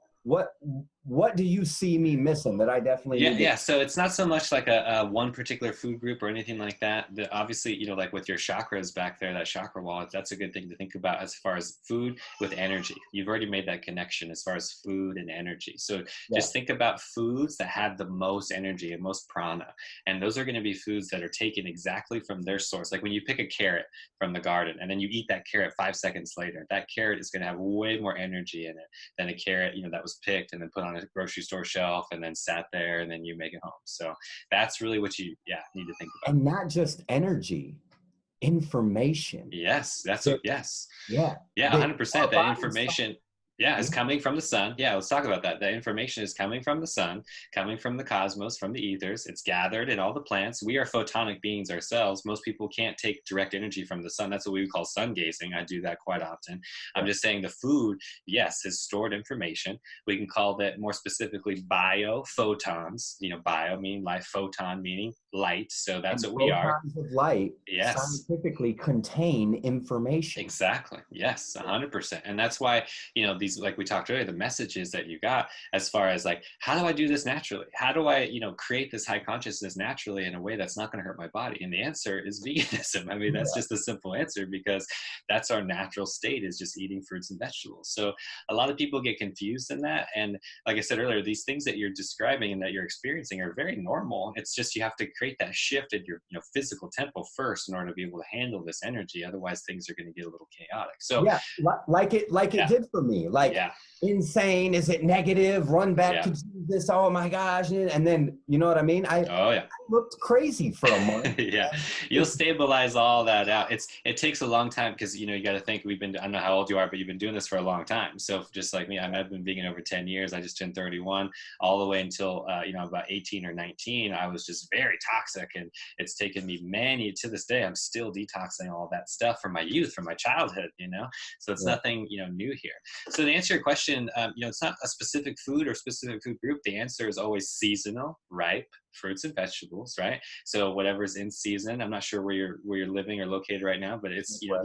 What do you see me missing that I definitely need to? So it's not so much like a one particular food group or anything like that. Obviously, like with your chakras back there, that chakra wall, that's a good thing to think about as far as food with energy. You've already made that connection as far as food and energy. So just think about foods that have the most energy and most prana. And those are going to be foods that are taken exactly from their source. Like when you pick a carrot from the garden and then you eat that carrot 5 seconds later, that carrot is going to have way more energy in it than a carrot, that was picked and then put on a grocery store shelf and then sat there and then you make it home. So that's really what you need to think about. And not just energy, information. Yes, that's what. Yes. Yeah. Yeah, 100%. That information. Yeah, it's coming from the sun. Yeah, let's talk about that. The information is coming from the sun, coming from the cosmos, from the ethers. It's gathered in all the plants. We are photonic beings ourselves. Most people can't take direct energy from the sun. That's what we call sun gazing. I do that quite often. I'm just saying the food, yes, is stored information. We can call that more specifically biophotons. You know, bio meaning life, photon meaning light. So that's And what we are. photons of light Yes. scientifically contain information. Exactly. Yes, 100%. And that's why, you know, these, like we talked earlier, the messages that you got as far as like, how do I do this naturally? How do I, you know, create this high consciousness naturally in a way that's not going to hurt my body? And the answer is veganism. I mean, that's just a simple answer, because that's our natural state, is just eating fruits and vegetables. So a lot of people get confused in that. And like I said earlier, these things that you're describing and that you're experiencing are very normal. It's just, you have to create that shift in your, you know, physical tempo first in order to be able to handle this energy. Otherwise things are going to get a little chaotic. So Yeah, like it did for me. Like, insane, is it negative? Run back to Jesus. Oh my gosh. And then, you know what I mean? I looked crazy for a month. Yeah, you'll stabilize all that out. It takes a long time, because, you know, you got to think, I don't know how old you are, but you've been doing this for a long time. So just like me, I've been vegan over 10 years. I just turned 31. All the way until you know, about 18 or 19, I was just very toxic, and it's taken me to this day, I'm still detoxing all that stuff from my youth, from my childhood, you know. So it's nothing, you know, new here. So to answer your question, you know, it's not a specific food or specific food group. The answer is always seasonal, ripe fruits and vegetables, right? So whatever's in season. I'm not sure where you're living or located right now, but it's, you know,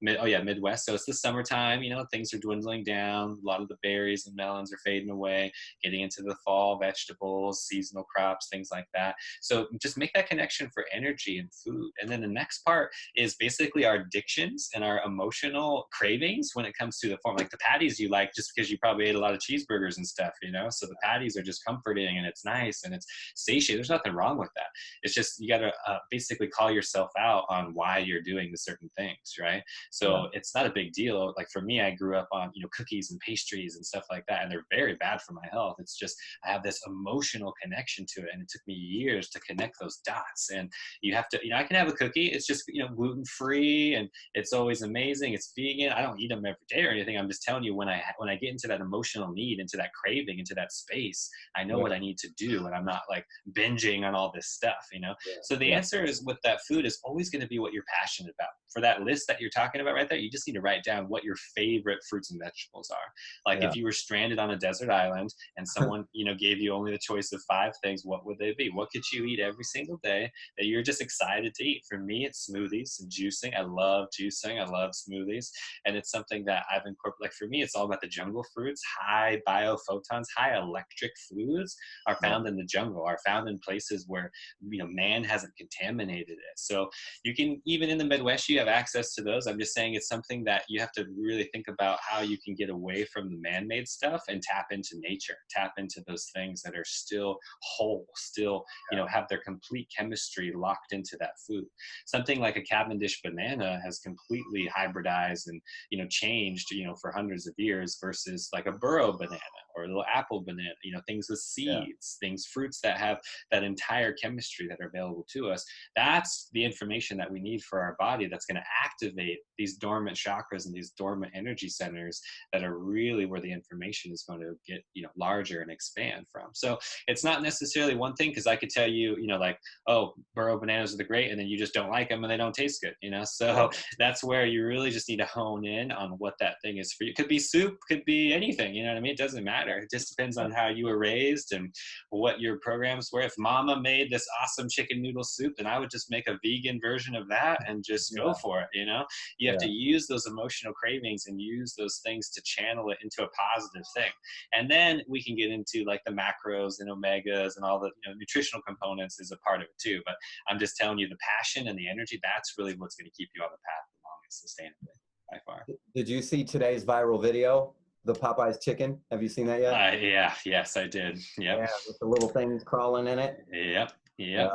Midwest. So it's the summertime, you know, things are dwindling down. A lot of the berries and melons are fading away, getting into the fall, vegetables, seasonal crops, things like that. So just make that connection for energy and food. And then the next part is basically our addictions and our emotional cravings when it comes to the form, like the patties you like, just because you probably ate a lot of cheeseburgers and stuff, you know? So the patties are just comforting, and it's nice, and it's satiating. There's nothing wrong with that. It's just, you got to basically call yourself out on why you're doing the certain things, right? So it's not a big deal. Like for me, I grew up on, you know, cookies and pastries and stuff like that, and they're very bad for my health. It's just, I have this emotional connection to it, and it took me years to connect those dots. And you have to, you know, I can have a cookie. It's just, you know, gluten-free, and it's always amazing. It's vegan. I don't eat them every day or anything. I'm just telling you, when I get into that emotional need, into that craving, into that space, I know what I need to do, and I'm not like binging on all this stuff, you know? So the answer is, with that food, is always going to be what you're passionate about. For that list that you're talking about right there, you just need to write down what your favorite fruits and vegetables are. Like if you were stranded on a desert island and someone, you know, gave you only the choice of 5 things, what would they be? What could you eat every single day that you're just excited to eat? For me, it's smoothies and juicing. I love juicing. I love smoothies. And it's something that I've incorporated. Like for me, it's all about the jungle fruits. High biophotons, high electric foods are found in the jungle, are found in places where, you know, man hasn't contaminated it. So you can, even in the Midwest, you have access to those. I'm just saying it's something that you have to really think about, how you can get away from the man-made stuff and tap into nature, tap into those things that are still whole, still, you know, have their complete chemistry locked into that food. Something like a Cavendish banana has completely hybridized and, you know, changed, you know, for hundreds of years, versus like a burro banana or a little apple banana, you know, things with seeds, things, fruits that have that entire chemistry that are available to us. That's the information that we need for our body, that's going to activate these dormant chakras and these dormant energy centers that are really where the information is going to get, you know, larger and expand from. So it's not necessarily one thing, because I could tell you, you know, like, oh, burro bananas are the great, and then you just don't like them and they don't taste good, you know? So that's where you really just need to hone in on what that thing is for you. It could be soup, could be anything, you know what I mean? It doesn't matter. It just depends on how you were raised and what your programs were. If mama made this awesome chicken noodle soup, then I would just make a vegan version of that and just go for it, you know? You have to use those emotional cravings and use those things to channel it into a positive thing. And then we can get into like the macros and omegas and all the, you know, nutritional components is a part of it too. But I'm just telling you, the passion and the energy, that's really what's going to keep you on the path the longest, sustainably, by far. Did you see today's viral video? The Popeye's chicken. Have you seen that yet? Yes, I did. Yep. Yeah, with the little things crawling in it. Yep.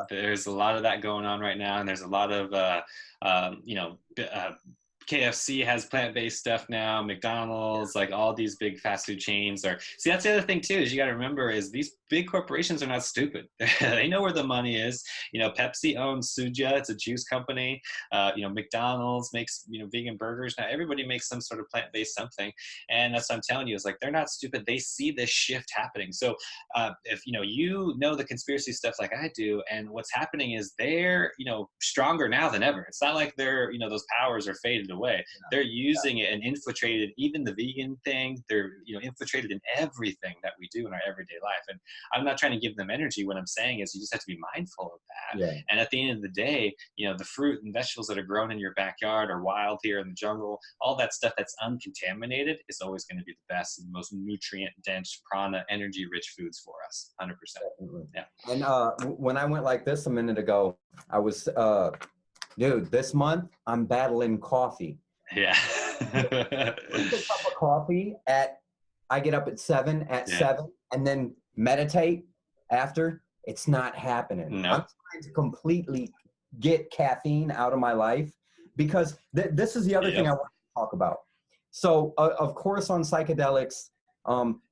There's a lot of that going on right now, and there's a lot of you know, KFC has plant-based stuff now, McDonald's, like all these big fast food chains are. See, that's the other thing too, is you got to remember is these big corporations are not stupid. They know where the money is. You know, Pepsi owns Suja, it's a juice company. You know, McDonald's makes, you know, vegan burgers. Now everybody makes some sort of plant-based something. And that's what I'm telling you, is like, they're not stupid. They see this shift happening. So if, you know the conspiracy stuff like I do, and what's happening is they're, stronger now than ever. It's not like they're, those powers are faded away. They're using it and infiltrated even the vegan thing. They're, infiltrated in everything that we do in our everyday life. And I'm not trying to give them energy. What I'm saying is you just have to be mindful of that. Yeah. And at the end of the day, the fruit and vegetables that are grown in your backyard or wild here in the jungle, all that stuff that's uncontaminated is always going to be the best and most nutrient dense, prana, energy rich foods for us. 100%. Yeah. And when I went like this a minute ago, I was, dude, this month I'm battling coffee. Yeah. Drink a cup of coffee I get up at 7, and then meditate after. It's not happening. No. I'm trying to completely get caffeine out of my life, because this is the other thing I want to talk about. So of course on psychedelics,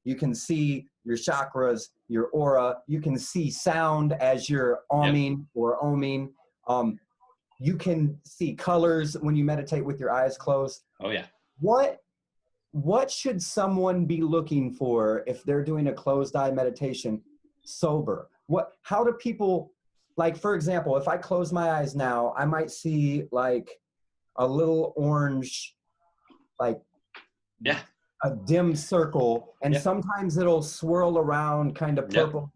you can see your chakras, your aura, you can see sound as you're umming or oming. You can see colors when you meditate with your eyes closed. Oh yeah. What should someone be looking for if they're doing a closed eye meditation sober? How do people, like, for example, if I close my eyes now, I might see like a little orange, like a dim circle, and sometimes it'll swirl around kind of purple.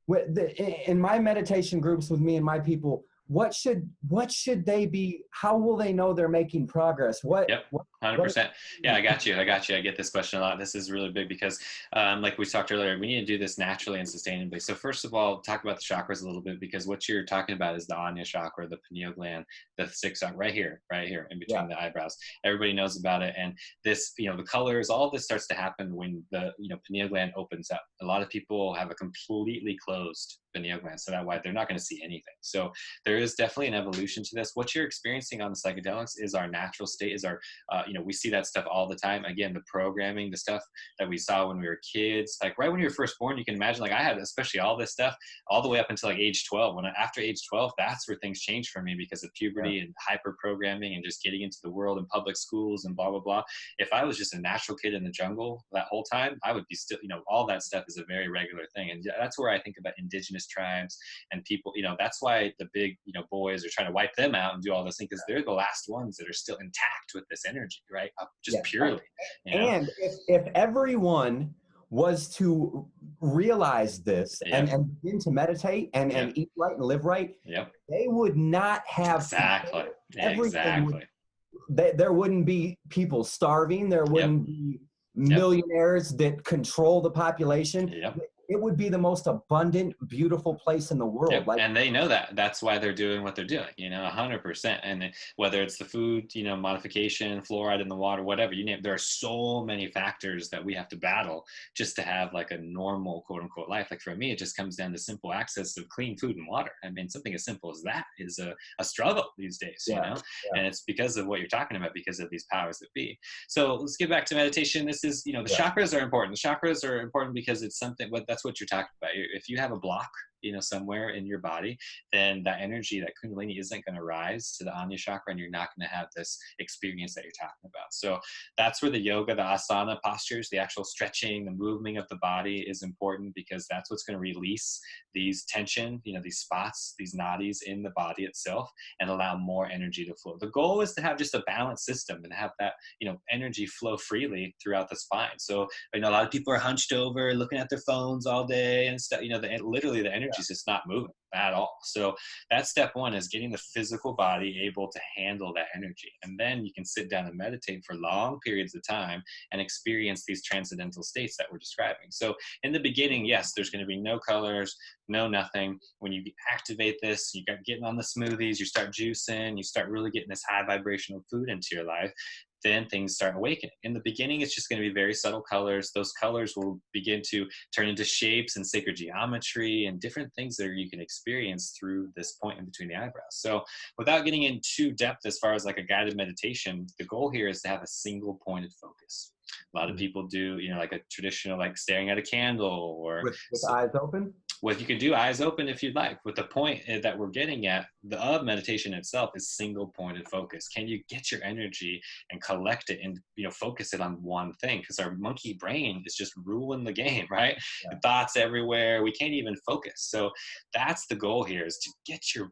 In my meditation groups with me and my people, what should they be? How will they know they're making progress? 100%. Yeah, I got you. I get this question a lot. This is really big because, like we talked earlier, we need to do this naturally and sustainably. So first of all, talk about the chakras a little bit, because what you're talking about is the Ajna chakra, the pineal gland, the sixth chakra, right here in between the eyebrows. Everybody knows about it. And this, the colors, all this starts to happen when the, pineal gland opens up. A lot of people have a completely closed pineal gland, so that why they're not going to see anything. So there is definitely an evolution to this. What you're experiencing on the psychedelics is our natural state, is our, we see that stuff all the time. Again, the programming, the stuff that we saw when we were kids, like right when you were first born, you can imagine, like I had especially all this stuff all the way up until like age 12. After age 12, that's where things changed for me because of puberty and hyper programming and just getting into the world in public schools and blah, blah, blah. If I was just a natural kid in the jungle that whole time, I would be still, all that stuff is a very regular thing. And that's where I think about indigenous tribes and people, that's why the big, boys are trying to wipe them out and do all this thing, because they're the last ones that are still intact with this energy, right? Just purely. And if everyone was to realize this and begin to meditate and eat right and live right, they would not have there wouldn't be people starving. There wouldn't be millionaires that control the population. It would be the most abundant, beautiful place in the world. And they know that. That's why they're doing what they're doing, 100%. And whether it's the food, modification, fluoride in the water, whatever, you name it, there are so many factors that we have to battle just to have like a normal, quote unquote, life. Like for me, it just comes down to simple access of clean food and water. I mean, something as simple as that is a struggle these days, and it's because of what you're talking about, because of these powers that be. So let's get back to meditation. This is, the chakras are important. The chakras are important because it's something, that's what you're talking about. If you have a block, somewhere in your body, then that energy, that Kundalini isn't going to rise to the Ajna chakra, and you're not going to have this experience that you're talking about. So that's where the yoga, the asana postures, the actual stretching, the moving of the body is important, because that's what's going to release these tension, these spots, these nadis in the body itself, and allow more energy to flow. The goal is to have just a balanced system and have that, energy flow freely throughout the spine. So, a lot of people are hunched over, looking at their phones all day and stuff, literally the energy is just not moving at all. So that's step one, is getting the physical body able to handle that energy. And then you can sit down and meditate for long periods of time and experience these transcendental states that we're describing. So in the beginning, yes, there's going to be no colors, no nothing. When you activate this, you got getting on the smoothies, you start juicing, you start really getting this high vibrational food into your life. then things start awakening. In the beginning, it's just going to be very subtle colors. Those colors will begin to turn into shapes and sacred geometry and different things that you can experience through this point in between the eyebrows. So without getting into depth as far as like a guided meditation, the goal here is to have a single pointed focus. A lot of people do, like a traditional, like staring at a candle, or with eyes open. What you can do, eyes open if you'd like. With the point that we're getting at, the meditation itself is single pointed focus. Can you get your energy and collect it and focus it on one thing? Because our monkey brain is just ruling the game, right? Yeah. Thoughts everywhere. We can't even focus. So that's the goal here, is to get your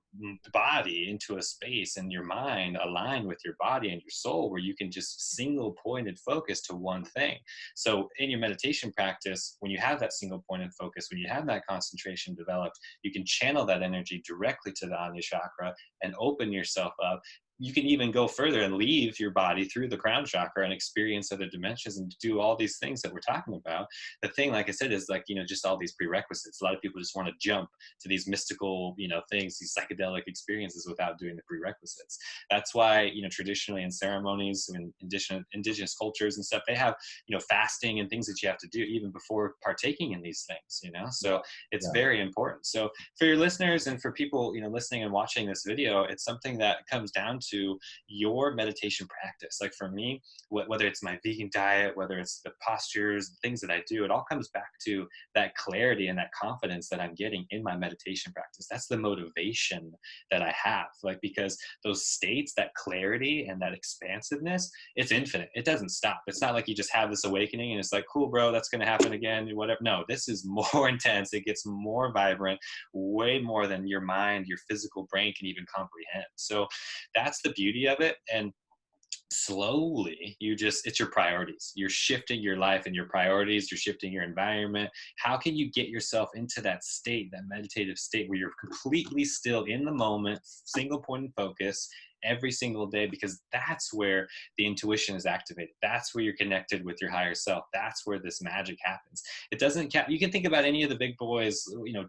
body into a space and your mind aligned with your body and your soul, where you can just single pointed focus to one thing. So in your meditation practice, when you have that single pointed focus, when you have that concentration developed, you can channel that energy directly to the Ajna chakra and open yourself up. You can even go further and leave your body through the crown chakra and experience other dimensions and do all these things that we're talking about. The thing, like I said, is like, just all these prerequisites. A lot of people just want to jump to these mystical, things, these psychedelic experiences without doing the prerequisites. That's why, traditionally in ceremonies and indigenous cultures and stuff, they have, fasting and things that you have to do even before partaking in these things, so it's very important. So for your listeners and for people, listening and watching this video, it's something that comes down to your meditation practice. Like for me, whether it's my vegan diet, whether it's the postures, the things that I do, it all comes back to that clarity and that confidence that I'm getting in my meditation practice. That's the motivation that I have, because those states, that clarity and that expansiveness, it's infinite. It doesn't stop. It's not like you just have this awakening and it's like, cool, bro, that's going to happen again, whatever. No, this is more intense. It gets more vibrant, way more than your mind, your physical brain can even comprehend. So that's the beauty of it. And slowly it's your priorities. You're shifting your life and your priorities. You're shifting your environment. How can you get yourself into that state, that meditative state, where you're completely still in the moment, single point of focus every single day? Because that's where the intuition is activated. That's where you're connected with your higher self. That's where this magic happens. It doesn't you can think about any of the big boys,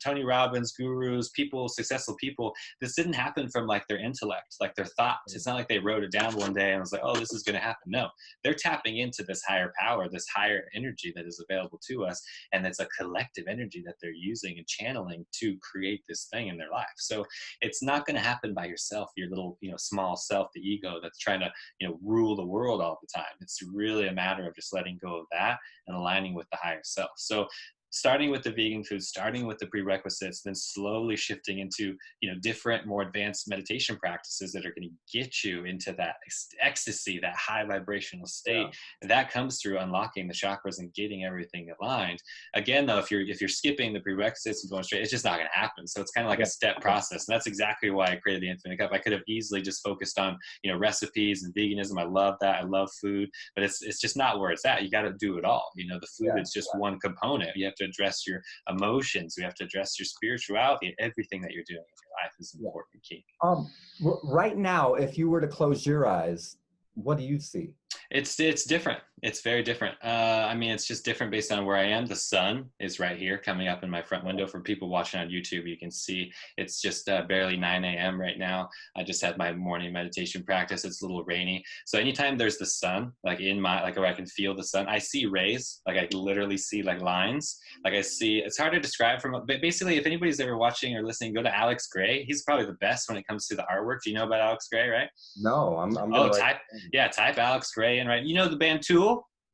Tony Robbins, gurus, people, successful people. This didn't happen from like their intellect, like their thoughts. It's not like they wrote it down one day and was like, oh, this is going to happen. No, they're tapping into this higher power, this higher energy that is available to us. And it's a collective energy that they're using and channeling to create this thing in their life. So it's not going to happen by yourself, your little, small self, the ego that's trying to, rule the world all the time. It's really a matter of just letting go of that and aligning with the higher self. So starting with the vegan food, starting with the prerequisites, then slowly shifting into, different, more advanced meditation practices that are going to get you into that ecstasy, that high vibrational state. Yeah. And that comes through unlocking the chakras and getting everything aligned. Again, though, if you're skipping the prerequisites and going straight, it's just not going to happen. So it's kind of like a step process. And that's exactly why I created the Infinite Cup. I could have easily just focused on, recipes and veganism. I love that. I love food, but it's just not where it's at. You got to do it all. The food is just one component. You have to address your emotions. We have to address your spirituality. Everything that you're doing in your life is important and key. Right now, if you were to close your eyes, what do you see? It's different. It's very different. It's just different based on where I am. The sun is right here coming up in my front window. For people watching on YouTube, you can see it's just barely 9 a.m. right now. I just had my morning meditation practice. It's a little rainy. So anytime there's the sun, like where I can feel the sun, I see rays. Like I literally see like lines. Like I see, it's hard to describe but basically if anybody's ever watching or listening, go to Alex Gray. He's probably the best when it comes to the artwork. Do you know about Alex Gray, right? No, I'm type Alex Gray and right. You know the band Tool?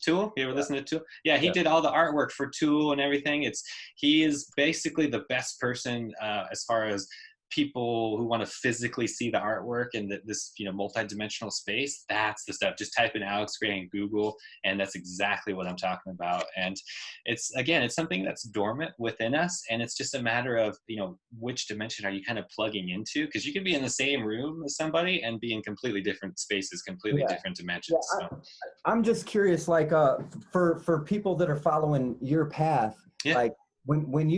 You ever listen to Tool? Yeah, he did all the artwork for Tool and everything. He is basically the best person as far as people who want to physically see the artwork and this multi-dimensional space. That's the stuff. Just type in Alex Gray in Google, and that's exactly what I'm talking about. And it's something that's dormant within us, and it's just a matter of which dimension are you kind of plugging into, because you can be in the same room as somebody and be in completely different spaces, completely different dimensions. I'm just curious, like for people that are following your path, like when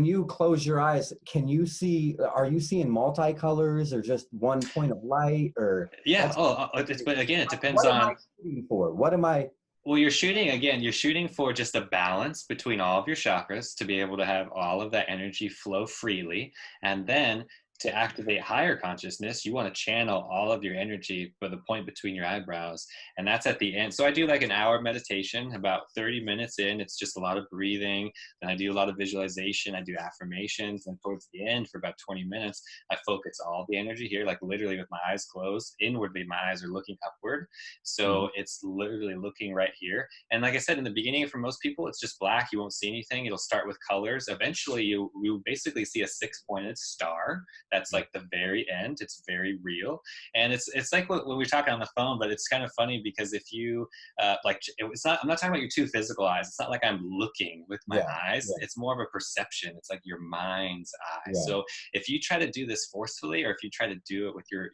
you close your eyes, are you seeing multicolors or just one point of light, or? Yeah. But again, it depends on. What am I shooting for? What am I? Well, you're shooting for just a balance between all of your chakras to be able to have all of that energy flow freely. And then to activate higher consciousness, you want to channel all of your energy for the point between your eyebrows. And that's at the end. So I do like an hour meditation, about 30 minutes in. It's just a lot of breathing. Then I do a lot of visualization. I do affirmations. And towards the end, for about 20 minutes, I focus all the energy here, like literally with my eyes closed. Inwardly, my eyes are looking upward. So it's literally looking right here. And like I said, in the beginning, for most people, it's just black. You won't see anything. It'll start with colors. Eventually, you basically see a 6-pointed star. That's like the very end. It's very real. And it's like what we were talking on the phone, but it's kind of funny because if you it's not, I'm not talking about your two physical eyes. It's not like I'm looking with my eyes. It's more of a perception. It's like your mind's eyes. So if you try to do this forcefully, or if you try to do it with your,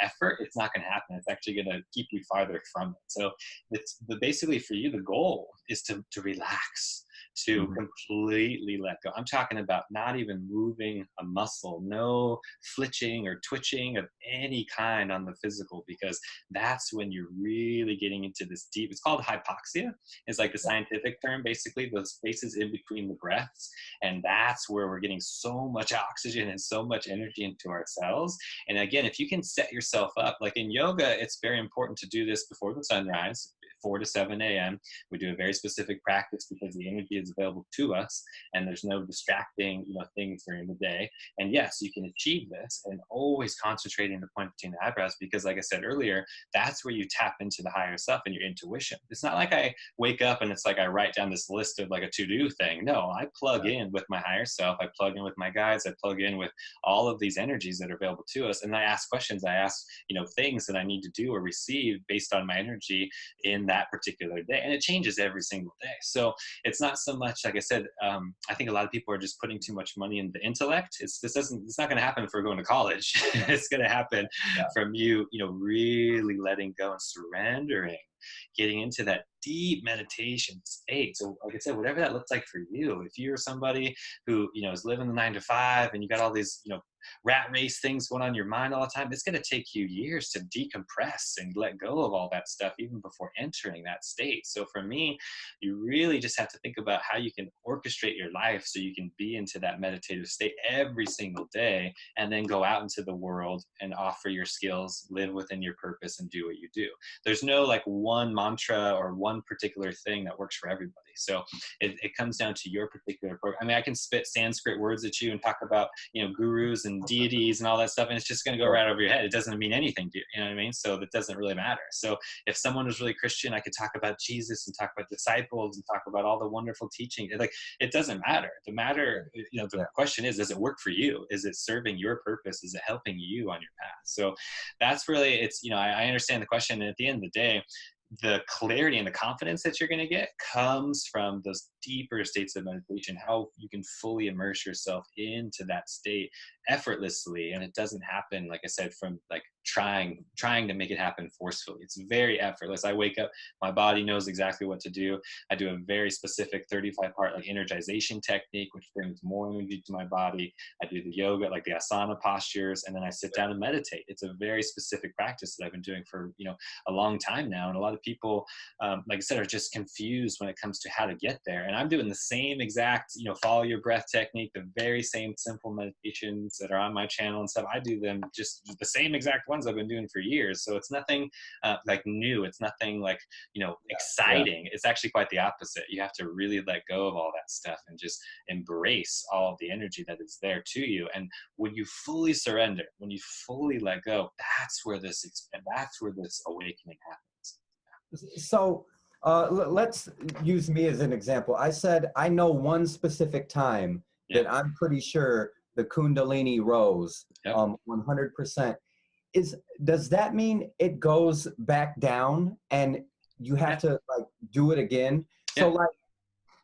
effort, it's not going to happen. It's actually going to keep you farther from it. So basically for you, the goal is to relax, to completely let go. I'm talking about not even moving a muscle, no flinching or twitching of any kind on the physical, because that's when you're really getting into this deep, it's called hypoxia. It's like the scientific term, basically those spaces in between the breaths. And that's where we're getting so much oxygen and so much energy into our cells. And again, if you can set yourself up, like in yoga, it's very important to do this before the sunrise, 4 to 7 a.m. We do a very specific practice because the energy is available to us and there's no distracting, things during the day. And yes, you can achieve this, and always concentrating the point between the eyebrows, because like I said earlier, that's where you tap into the higher self and your intuition. It's not like I wake up and it's like I write down this list of like a to-do thing. No, I plug in with my higher self. I plug in with my guides. I plug in with all of these energies that are available to us. And I ask questions. I ask, things that I need to do or receive based on my energy in that particular day. And it changes every single day. So it's not so much, like I said, I think a lot of people are just putting too much money in the intellect. It's not going to happen for going to college. It's going to happen from you, really letting go and surrendering, getting into that deep meditation state. So like I said, whatever that looks like for you, if you're somebody who, is living the 9 to 5 and you got all these, rat race things going on in your mind all the time, it's going to take you years to decompress and let go of all that stuff even before entering that state. So for me, you really just have to think about how you can orchestrate your life so you can be into that meditative state every single day, and then go out into the world and offer your skills, live within your purpose, and do what you do. There's no like one mantra or one particular thing that works for everybody. So it comes down to your particular program. I mean, I can spit Sanskrit words at you and talk about, gurus and deities and all that stuff, and it's just going to go right over your head. It doesn't mean anything to you. You know what I mean? So that doesn't really matter. So if someone was really Christian, I could talk about Jesus and talk about disciples and talk about all the wonderful teaching. Like, it doesn't matter. The question is, does it work for you? Is it serving your purpose? Is it helping you on your path? So that's really, it's, I understand the question. And at the end of the day, the clarity and the confidence that you're going to get comes from those deeper states of meditation, how you can fully immerse yourself into that state effortlessly. And it doesn't happen, like I said, from like trying to make it happen forcefully. It's very effortless. I wake up, my body knows exactly what to do. I do a very specific 35-part like energization technique, which brings more energy to my body. I do the yoga, like the asana postures, and then I sit down and meditate. It's a very specific practice that I've been doing for a long time now. And a lot of people, like I said, are just confused when it comes to how to get there. And I'm doing the same exact, follow your breath technique, the very same simple meditations that are on my channel and stuff. I do them just the same exact ones I've been doing for years. So it's nothing like new. It's nothing like, exciting. It's actually quite the opposite. You have to really let go of all that stuff and just embrace all of the energy that is there to you. And when you fully surrender, when you fully let go, that's where this awakening happens. So let's use me as an example. I said, I know one specific time that I'm pretty sure the Kundalini rose 100%. Does that mean it goes back down and you have to like do it again?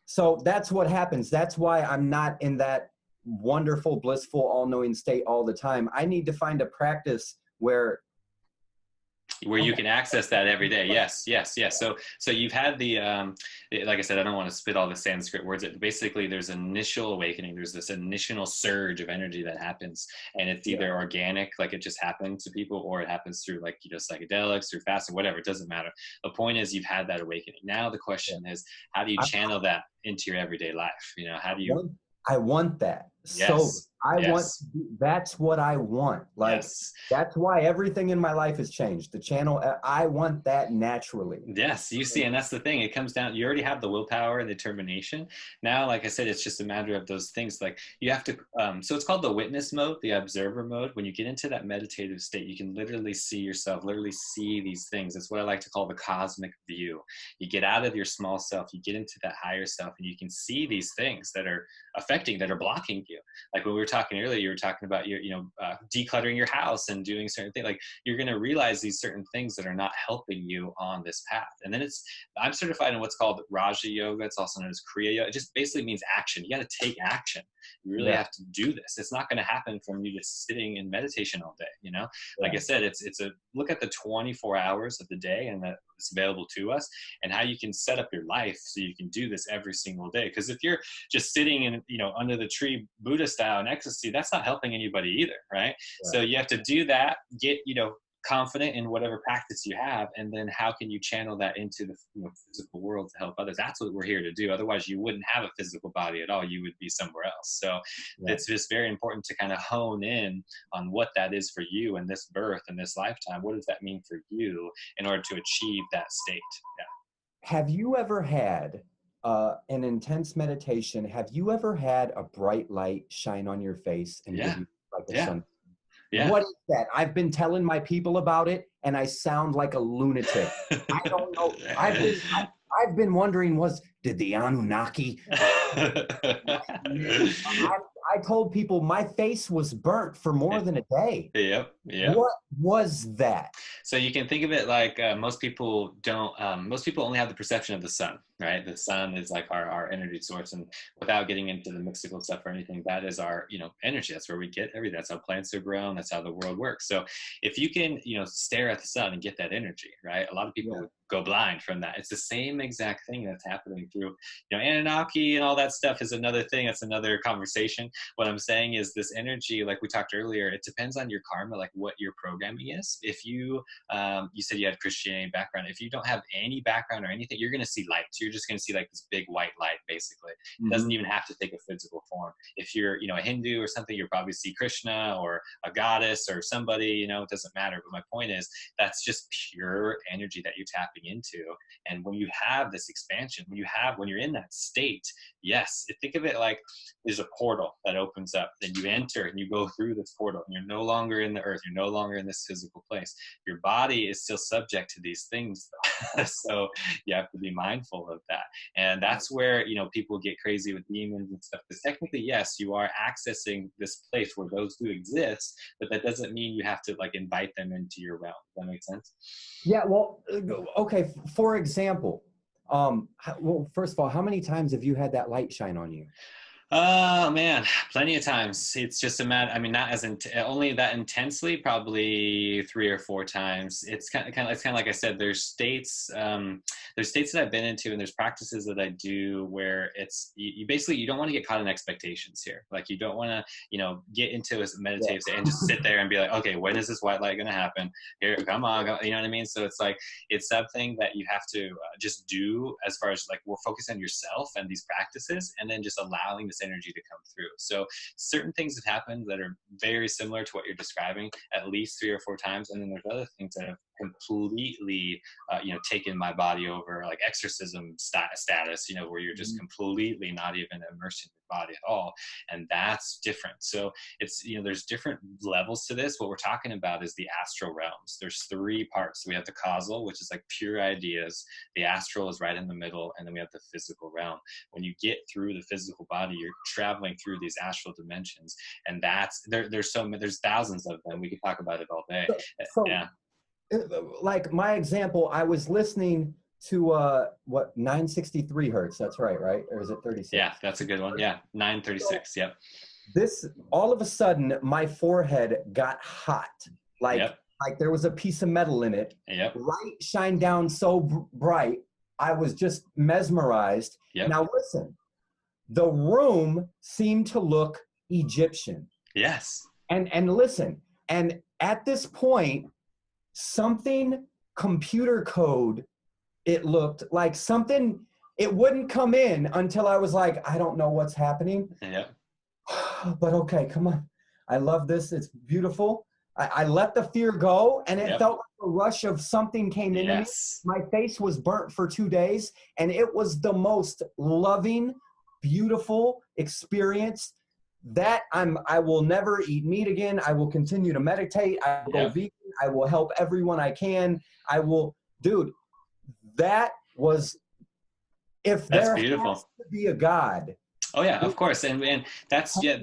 So that's what happens. That's why I'm not in that wonderful, blissful, all-knowing state all the time. I need to find a practice where you can access that every day. Yes. So you've had the, like I said, I don't want to spit all the Sanskrit words. Basically, there's initial awakening. There's this initial surge of energy that happens, and it's either organic, like it just happens to people, or it happens through like, psychedelics, through fasting, whatever. It doesn't matter. The point is, you've had that awakening. Now the question is, how do you channel that into your everyday life? How do you? I want that. sober. Yes. I want, Yes. that's what I want. Like, Yes. that's why everything in my life has changed. The channel, I want that naturally. Yes, you see, and that's the thing. It comes down, you already have the willpower and determination. Now, like I said, it's just a matter of those things. Like you have to, so it's called the witness mode, the observer mode. When you get into that meditative state, you can literally see yourself, literally see these things. It's what I like to call the cosmic view. You get out of your small self, you get into that higher self, and you can see these things that are affecting, that are blocking you. Like when we were talking earlier, you were talking about your, decluttering your house and doing certain things. Like you're going to realize these certain things that are not helping you on this path. And then I'm certified in what's called Raja Yoga. It's also known as Kriya Yoga. It just basically means action. You got to take action. You really have to do this. It's not going to happen from you just sitting in meditation all day. Like I said, it's a look at the 24 hours of the day and that it's available to us, and how you can set up your life so you can do this every single day. Because if you're just sitting in, under the tree Buddha style in ecstasy, that's not helping anybody either, right? So you have to do that, get confident in whatever practice you have, and then how can you channel that into the physical world to help others. That's what we're here to do. Otherwise you wouldn't have a physical body at all. You would be somewhere else. So it's just very important to kind of hone in on what that is for you in this birth and this lifetime. What does that mean for you in order to achieve that state? Have you ever had an intense meditation? Have you ever had a bright light shine on your face and give you like a sun? Yeah. What is that? I've been telling my people about it, and I sound like a lunatic. I don't know. I've been wondering, did the Anunnaki? I told people my face was burnt for more than a day. Yep. What was that? So you can think of it like most people don't. Most people only have the perception of the sun, right? The sun is like our energy source, and without getting into the mystical stuff or anything, that is our energy. That's where we get everything. That's how plants are grown. That's how the world works. So if you can stare at the sun and get that energy, right? A lot of people would go blind from that. It's the same exact thing that's happening through Anunnaki and all that stuff is another thing. That's another conversation. What I'm saying is this energy, like we talked earlier, it depends on your karma, like what your programming is. If you said you had Christianity background, if you don't have any background or anything, you're going to see light. So you're just going to see like this big white light, basically. It doesn't even have to take a physical form. If you're a Hindu or something, you'll probably see Krishna or a goddess or somebody, it doesn't matter. But my point is that's just pure energy that you're tapping into. And when you have this expansion, when you're in that state, yes, think of it like there's a portal that opens up, then you enter and you go through this portal, and you're no longer in the earth, you're no longer in this physical place. Your body is still subject to these things so you have to be mindful of that. And that's where people get crazy with demons and stuff, because technically, yes, you are accessing this place where those do exist, but that doesn't mean you have to like invite them into your realm. Does that make sense? Yeah, well, okay, for example, well, first of all, how many times have you had that light shine on you? Oh man, plenty of times. It's just a matter. I mean, not as only that intensely. Probably 3 or 4 times. It's kind of like I said. There's states that I've been into, and there's practices that I do where it's you basically you don't want to get caught in expectations here. Like you don't want to get into a meditative state and just sit there and be like, okay, when is this white light going to happen? Here, come on, you know what I mean? So it's like it's something that you have to just do as far as like we're focused on yourself and these practices, and then just allowing this energy to come through. So certain things have happened that are very similar to what you're describing at least 3 or 4 times, and then there's other things that have completely taken my body over, like exorcism status, where you're just completely not even immersed in your body at all, and that's different. So it's there's different levels to this. What we're talking about is the astral realms. There's 3 parts. We have the causal, which is like pure ideas. The astral is right in the middle, and then we have the physical realm. When you get through the physical body, you're traveling through these astral dimensions, and that's there's thousands of them. We could talk about it all day. So yeah. Like my example, I was listening to 963 hertz. That's right? Or is it 36? Yeah, that's a good one. Yeah, 936. Yep. This all of a sudden, my forehead got hot, like there was a piece of metal in it. Yep. Light shined down so bright, I was just mesmerized. Yep. Now listen, the room seemed to look Egyptian. Yes. And listen, and at this point, something computer code, it looked like something, it wouldn't come in until I was like, I don't know what's happening. Yeah. but okay, come on. I love this. It's beautiful. I let the fear go, and it Yep. felt like a rush of something came into me. Yes. My face was burnt for 2 days, and it was the most loving, beautiful experience that I will never eat meat again. I will continue to meditate. I will go Yep. vegan. I will help everyone I can. I will, dude, that was, if That's there has beautiful. to be a God. Oh yeah, of course, and that's yeah,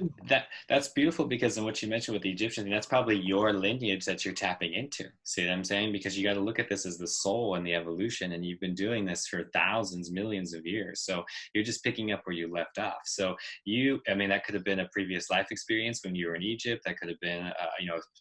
that's beautiful, because in what you mentioned with the Egyptian thing, that's probably your lineage that you're tapping into. See what I'm saying? Because you got to look at this as the soul and the evolution, and you've been doing this for thousands, millions of years. So you're just picking up where you left off. So I mean, that could have been a previous life experience when you were in Egypt. That could have been, a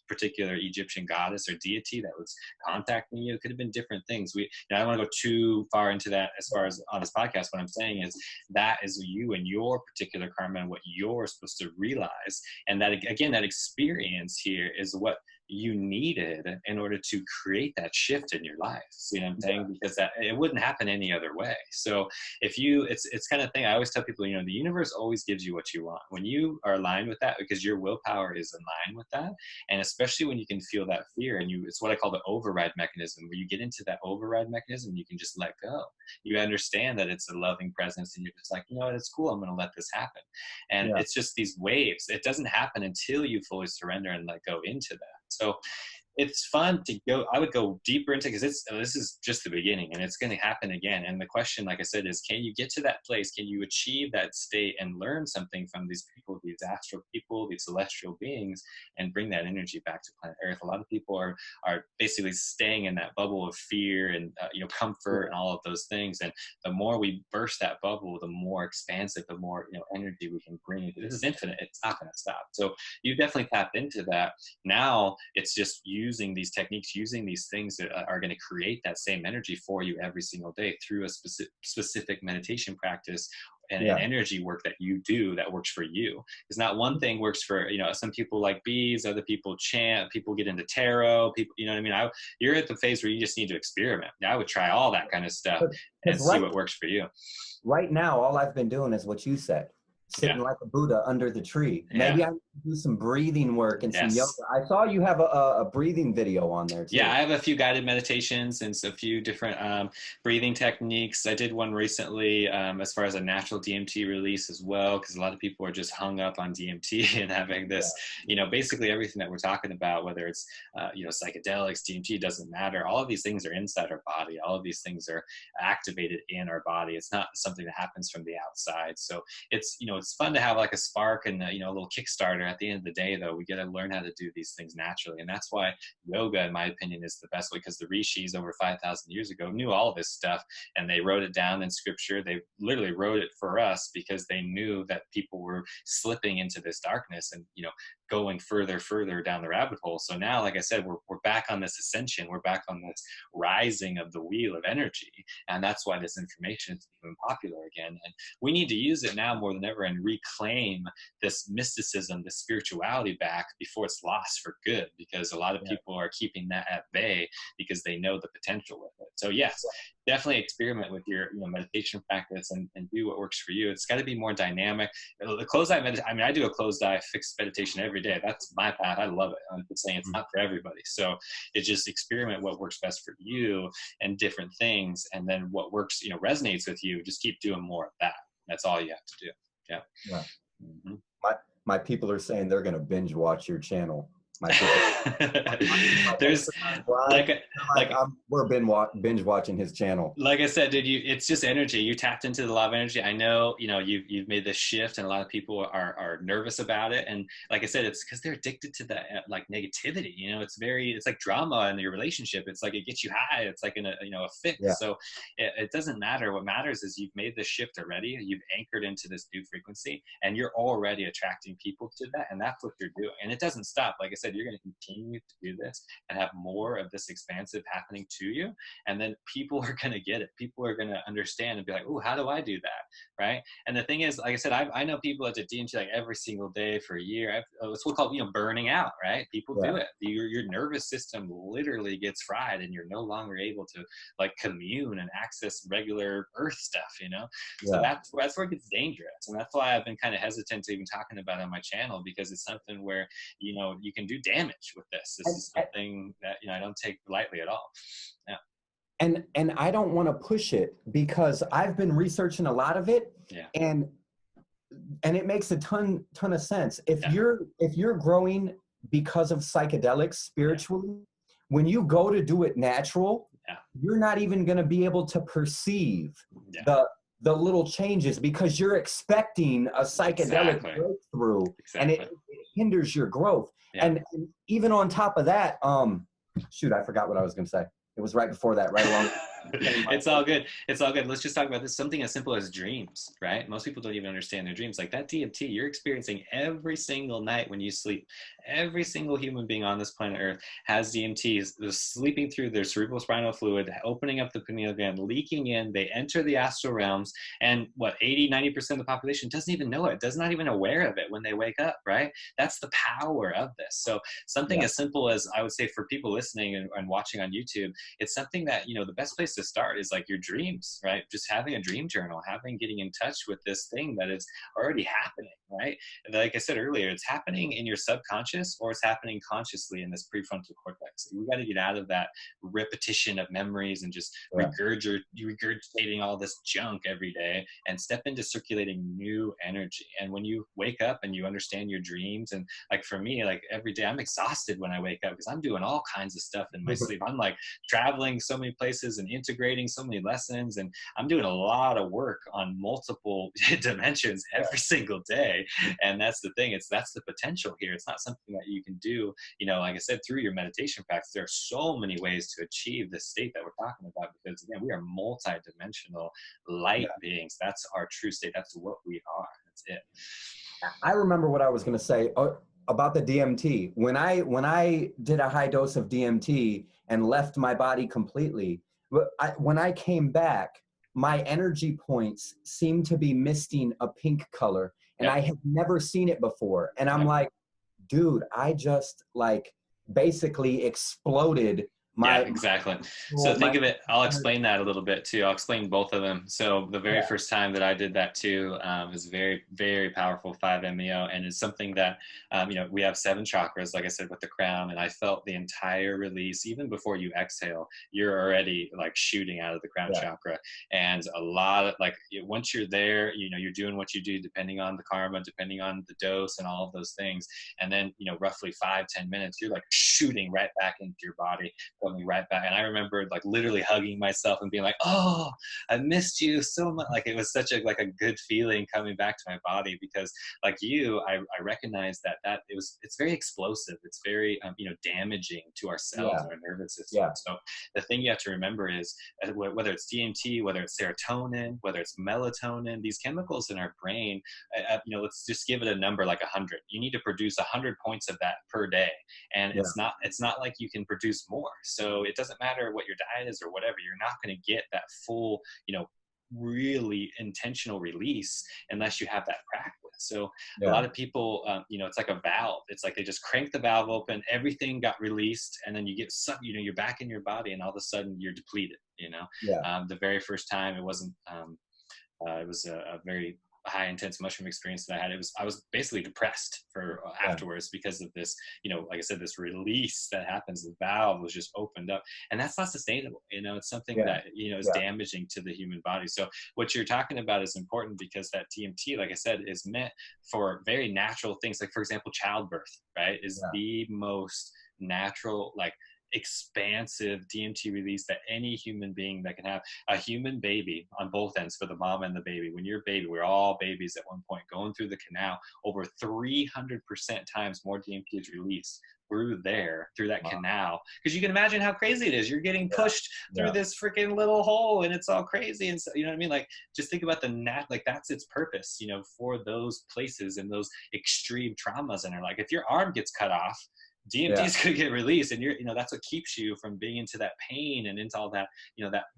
particular Egyptian goddess or deity that was contacting you. It could have been different things. I don't want to go too far into that as far as on this podcast. What I'm saying is that is you and your particular karma and what you're supposed to realize. And that, again, that experience here is what you needed in order to create that shift in your life. See what I'm saying? Because that it wouldn't happen any other way. So it's kind of thing I always tell people, the universe always gives you what you want when you are aligned with that, because your willpower is in line with that. And especially when you can feel that fear, and it's what I call the override mechanism, where you get into that override mechanism, you can just let go. You understand that it's a loving presence, and you're just like, you know what, it's cool, I'm going to let this happen. And it's just these waves. It doesn't happen until you fully surrender and let go into that. So it's fun to go. I would go deeper into, because this is just the beginning, and it's going to happen again. And the question, like I said, is, can you get to that place? Can you achieve that state and learn something from these people, these astral people, these celestial beings, and bring that energy back to planet Earth? A lot of people are basically staying in that bubble of fear and comfort and all of those things. And the more we burst that bubble, the more expansive, the more energy we can bring. This is infinite. It's not going to stop. So you definitely tapped into that. Now it's just using these techniques, using these things that are going to create that same energy for you every single day through a specific meditation practice and an energy work that you do that works for you. Because not one thing works for, some people like bees, other people chant, people get into tarot, people, you know what I mean? You're at the phase where you just need to experiment. I would try all that kind of stuff and see what works for you. Right now, all I've been doing is what you said. Sitting like a Buddha under the tree. Maybe I need to do some breathing work and some yoga. I saw you have a breathing video on there too. Yeah, I have a few guided meditations and a few different breathing techniques. I did one recently as far as a natural DMT release as well, because a lot of people are just hung up on DMT and having this, basically everything that we're talking about, whether it's, psychedelics, DMT, doesn't matter. All of these things are inside our body. All of these things are activated in our body. It's not something that happens from the outside. So it's fun to have like a spark and a little Kickstarter. At the end of the day, though, we got to learn how to do these things naturally, and that's why yoga, in my opinion, is the best way, because the rishis over 5,000 years ago knew all this stuff, and they wrote it down in scripture. They literally wrote it for us because they knew that people were slipping into this darkness and going further down the rabbit hole. So now, like I said, we're back on this ascension. We're back on this rising of the wheel of energy, and that's why this information is even popular again. And we need to use it now more than ever and reclaim this mysticism, this spirituality back before it's lost for good, because a lot of people are keeping that at bay because they know the potential with it. So yes, definitely experiment with your meditation practice and do what works for you. It's got to be more dynamic. The closed eye meditation, I do a closed eye fixed meditation every day. That's my path. I love it. I'm just saying it's not for everybody. So it's just experiment what works best for you and different things, and then what works resonates with you, just keep doing more of that. That's all you have to do. Yeah. Mm-hmm. My people are saying they're going to binge watch your channel. There's we're binge watching his channel. Like I said, dude, it's just energy. You tapped into the law of energy. I know, you've made this shift, and a lot of people are nervous about it. And like I said, it's because they're addicted to that like negativity. It's like drama in your relationship. It's like it gets you high. It's like in a fix. Yeah. So it doesn't matter. What matters is you've made this shift already. You've anchored into this new frequency, and you're already attracting people to that. And that's what you're doing. And it doesn't stop. Like I said, said, you're going to continue to do this and have more of this expansive happening to you. And then people are going to get it. People are going to understand and be like, oh, how do I do that? Right. And the thing is, like I said, I know people that do DMT like every single day for a year. It's what we call, burning out, right? People do it. Your nervous system literally gets fried and you're no longer able to like commune and access regular earth stuff, So that's where it gets dangerous. And that's why I've been kind of hesitant to even talking about it on my channel, because it's something where, you can do damage with this. This is something that, I don't take lightly at all. Yeah. And I don't want to push it because I've been researching a lot of it, and it makes a ton of sense. If you're growing because of psychedelics spiritually, when you go to do it natural, you're not even going to be able to perceive the little changes because you're expecting a psychedelic breakthrough, and it hinders your growth. And even on top of that, shoot, I forgot what I was going to say. It was right before that, right along. It's all good. It's all good. Let's just talk about this. Something as simple as dreams, right? Most people don't even understand their dreams. Like that DMT you're experiencing every single night when you sleep. Every single human being on this planet Earth has DMT, sleeping through their cerebral spinal fluid, opening up the pineal gland, leaking in. They enter the astral realms, and 80-90% of the population doesn't even know it, does not even aware of it when they wake up, right? That's the power of this. So something as simple as, I would say, for people listening and watching on YouTube, it's something that, the best place to start is like your dreams, right? Just having a dream journal, getting in touch with this thing that is already happening, right? Like I said earlier, it's happening in your subconscious or it's happening consciously in this prefrontal cortex. We got to get out of that repetition of memories and just regurgitating all this junk every day and step into circulating new energy. And when you wake up and you understand your dreams, and like for me, like every day I'm exhausted when I wake up because I'm doing all kinds of stuff in my sleep. I'm like traveling so many places and integrating so many lessons, and I'm doing a lot of work on multiple dimensions every single day. And that's the thing, that's the potential here. It's not something that you can do, like I said, through your meditation practice. There are so many ways to achieve this state that we're talking about, because again, we are multi-dimensional light beings. That's our true state. That's what we are. That's it. I remember what I was going to say about the DMT. When I did a high dose of DMT and left my body completely, when I came back, my energy points seemed to be misting a pink color, and I had never seen it before. And I'm like, dude, I just like basically exploded. Exactly. So think of it, I'll explain that a little bit too. I'll explain both of them. So the very first time that I did that too, was very, very powerful 5-MeO, and it's something that, we have 7 chakras, like I said, with the crown, and I felt the entire release. Even before you exhale, you're already like shooting out of the crown chakra. And a lot of once you're there, you're doing what you do depending on the karma, depending on the dose and all of those things. And then, roughly 5-10 minutes, you're like shooting right back into your body, coming right back. And I remember like literally hugging myself and being like, oh, I missed you so much. Like it was such a good feeling coming back to my body, because like you, I recognized that it's very explosive. It's very, damaging to our cells and our nervous system. So the thing you have to remember is whether it's DMT, whether it's serotonin, whether it's melatonin, these chemicals in our brain, let's just give it a number like 100. You need to produce 100 points of that per day. And it's not like you can produce more. So it doesn't matter what your diet is or whatever, you're not going to get that full, really intentional release unless you have that practice. So a lot of people, it's like a valve. It's like they just crank the valve open, everything got released, and then you get you're back in your body, and all of a sudden you're depleted. The very first time it wasn't, it was a very high intense mushroom experience that I had. I was basically depressed for afterwards because of this, like I said, this release that happens. The valve was just opened up, and that's not sustainable. It's something that, is damaging to the human body. So what you're talking about is important, because that DMT, like I said, is meant for very natural things. Like for example, childbirth, right, is the most natural, expansive DMT release that any human being that can have. A human baby on both ends, for the mom and the baby. When you're a baby, we're all babies at one point, going through the canal, over 300% times more DMT is released through that canal, because you can imagine how crazy it is. You're getting pushed through this freaking little hole, and it's all crazy. And so, you know what I mean? Like, just think about that's its purpose, for those places and those extreme traumas in our life. If your arm gets cut off, DMT is going to get released, and that's what keeps you from being into that pain and into all that,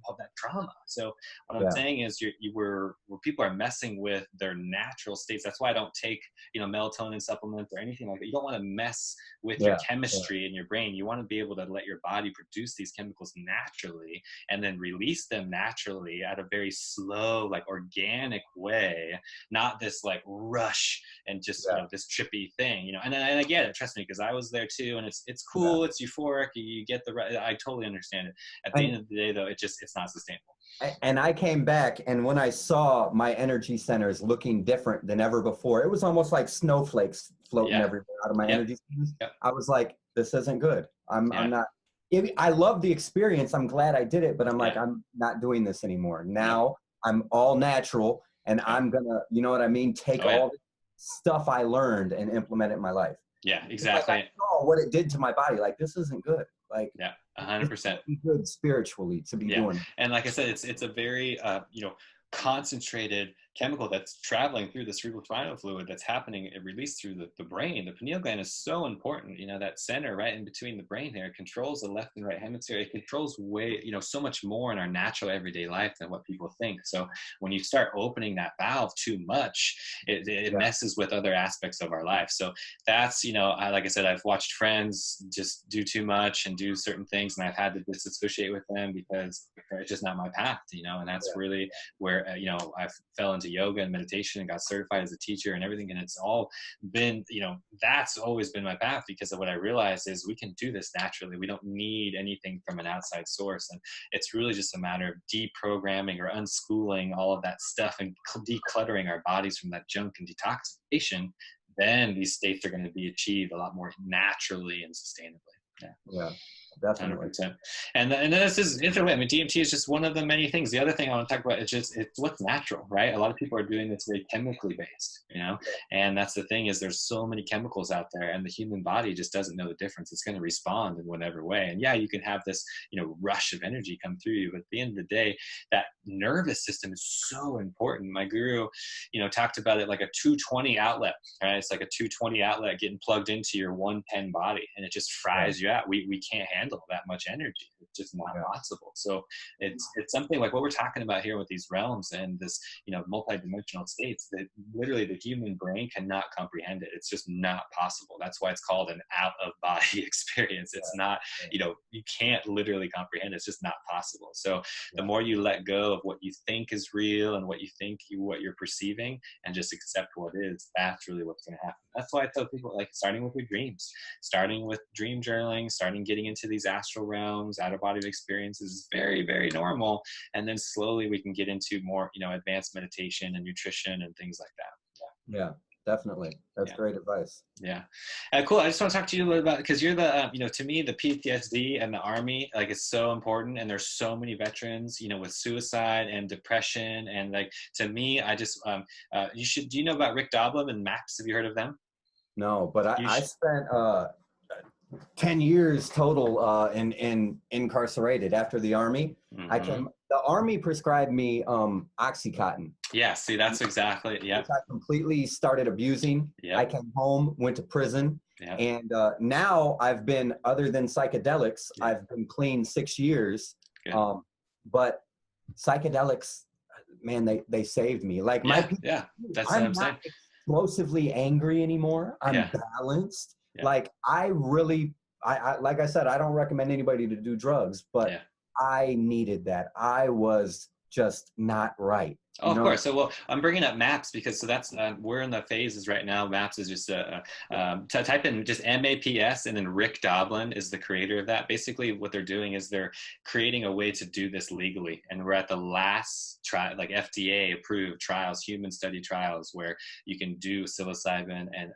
all that trauma. So what I'm saying is where people are messing with their natural states. That's why I don't take, melatonin supplements or anything like that. You don't want to mess with your chemistry in your brain. You want to be able to let your body produce these chemicals naturally and then release them naturally at a very slow, like organic way, not this like rush and just this trippy thing, and I get it, trust me, because I was there too, and it's cool, it's euphoric, you get I totally understand it. At the end of the day though, it's not sustainable. And I came back, and when I saw my energy centers looking different than ever before, it was almost like snowflakes floating everywhere out of my energy centers. I was like, this isn't good. I'm not. I love the experience. I'm glad I did it, but I'm like, I'm not doing this anymore. Now I'm all natural, and I'm gonna, you know what I mean? Take all the stuff I learned and implement it in my life. Yeah, exactly. Like I saw what it did to my body. Like, this isn't good. Like, 100%. Good spiritually to be doing it. And like I said, it's a very concentrated chemical that's traveling through the cerebrospinal fluid that's happening, it released through the brain. The pineal gland is so important, that center right in between the brain there. It controls the left and right hemisphere. It controls way, so much more in our natural everyday life than what people think. So when you start opening that valve too much, it messes with other aspects of our life. So that's, like I said, I've watched friends just do too much and do certain things, and I've had to disassociate with them because it's just not my path, and that's really where, I fell into yoga and meditation and got certified as a teacher and everything. And it's all been, that's always been my path, because of what I realized is we can do this naturally. We don't need anything from an outside source. And it's really just a matter of deprogramming or unschooling all of that stuff and decluttering our bodies from that junk and detoxification. Then these states are going to be achieved a lot more naturally and sustainably. Yeah. Definitely. 100%. And then this is infinite. I mean, DMT is just one of the many things. The other thing I want to talk about is it's what's natural, right? A lot of people are doing this very chemically based, and that's the thing, is there's so many chemicals out there, and the human body just doesn't know the difference. It's going to respond in whatever way. And you can have this, rush of energy come through you, but at the end of the day, that nervous system is so important. My guru, talked about it like a 220 outlet, right? It's like a 220 outlet getting plugged into your 110 body, and it just fries you out. We can't handle that much energy. It's just not possible. So it's something like what we're talking about here with these realms and this, multidimensional states, that literally the human brain cannot comprehend it. It's just not possible. That's why it's called an out of body experience. It's not, you can't literally comprehend it. It's just not possible. So the more you let go of what you think is real and what you're perceiving, and just accept what is, that's really what's going to happen. That's why I tell people, like, starting with your dreams, starting with dream journaling, starting getting into these astral realms, out of body experiences is very, very normal. And then slowly we can get into more, advanced meditation and nutrition and things like that. Yeah, definitely. That's great advice. Yeah. Cool. I just want to talk to you a little about, because you're the, to me, the PTSD and the Army, like, it's so important. And there's so many veterans, with suicide and depression. And like, to me, I just, do you know about Rick Doblin and MAPS? Have you heard of them? No, but I spent 10 years total incarcerated after the Army. Mm-hmm. The Army prescribed me Oxycontin. Yeah, see, that's exactly, which I completely started abusing. I came home, went to prison, and now I've been, other than psychedelics, I've been clean 6 years. But psychedelics, man, they saved me. Like that's what I'm saying. Explosively angry anymore. I'm balanced. Like, I like I said, I don't recommend anybody to do drugs, but I needed that. I was just not right. Oh, of course. So, well, I'm bringing up MAPS because that's we're in the phases right now. MAPS is just type in just MAPS, and then Rick Doblin is the creator of that. Basically, what they're doing is they're creating a way to do this legally, and we're at the last like FDA approved trials, human study trials, where you can do psilocybin and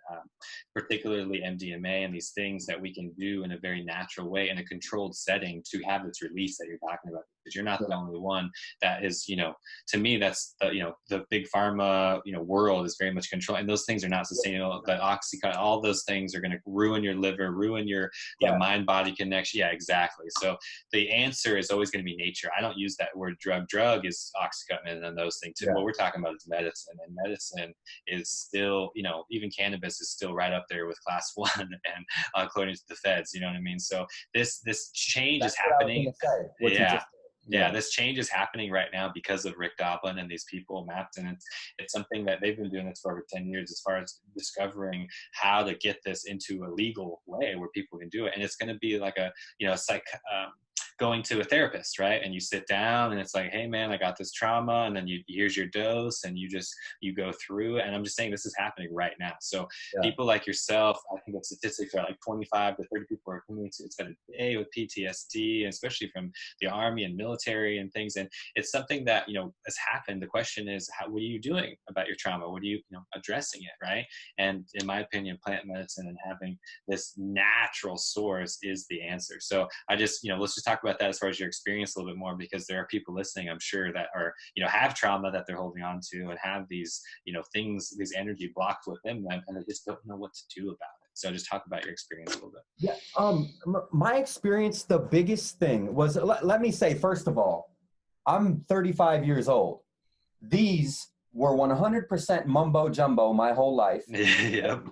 particularly MDMA and these things that we can do in a very natural way in a controlled setting to have this release that you're talking about. Because you're not the only one that is, to me, that's that's the, the big pharma, world is very much control, and those things are not sustainable. The Oxycontin, all those things are going to ruin your liver, ruin your, mind body connection. Yeah, exactly. So the answer is always going to be nature. I don't use that word drug. Drug is Oxycontin and those things too. What we're talking about is medicine, and medicine is still, even cannabis is still right up there with class 1 and according to the feds, you know what I mean? So this change is happening. Yeah, this change is happening right now because of Rick Doblin and these people mapped, and it's something that they've been doing this for over 10 years as far as discovering how to get this into a legal way where people can do it. And it's going to be like a, going to a therapist, right? And you sit down and it's like, hey man, I got this trauma, and then here's your dose, and you go through. And I'm just saying this is happening right now. So people like yourself, I think the statistics are like 25 to 30 people are coming to it's been a day with PTSD, especially from the army and military and things. And it's something that, has happened. The question is, what are you doing about your trauma? What are you, addressing it, right? And in my opinion, plant medicine and having this natural source is the answer. So I just, let's just talk about that as far as your experience a little bit more, because there are people listening, I'm sure, that are, have trauma that they're holding on to and have these, things, these energy blocks within them, and they just don't know what to do about it. So just talk about your experience a little bit. Yeah. My experience, the biggest thing was, let me say, first of all, I'm 35 years old. These were 100% mumbo jumbo my whole life. Yep.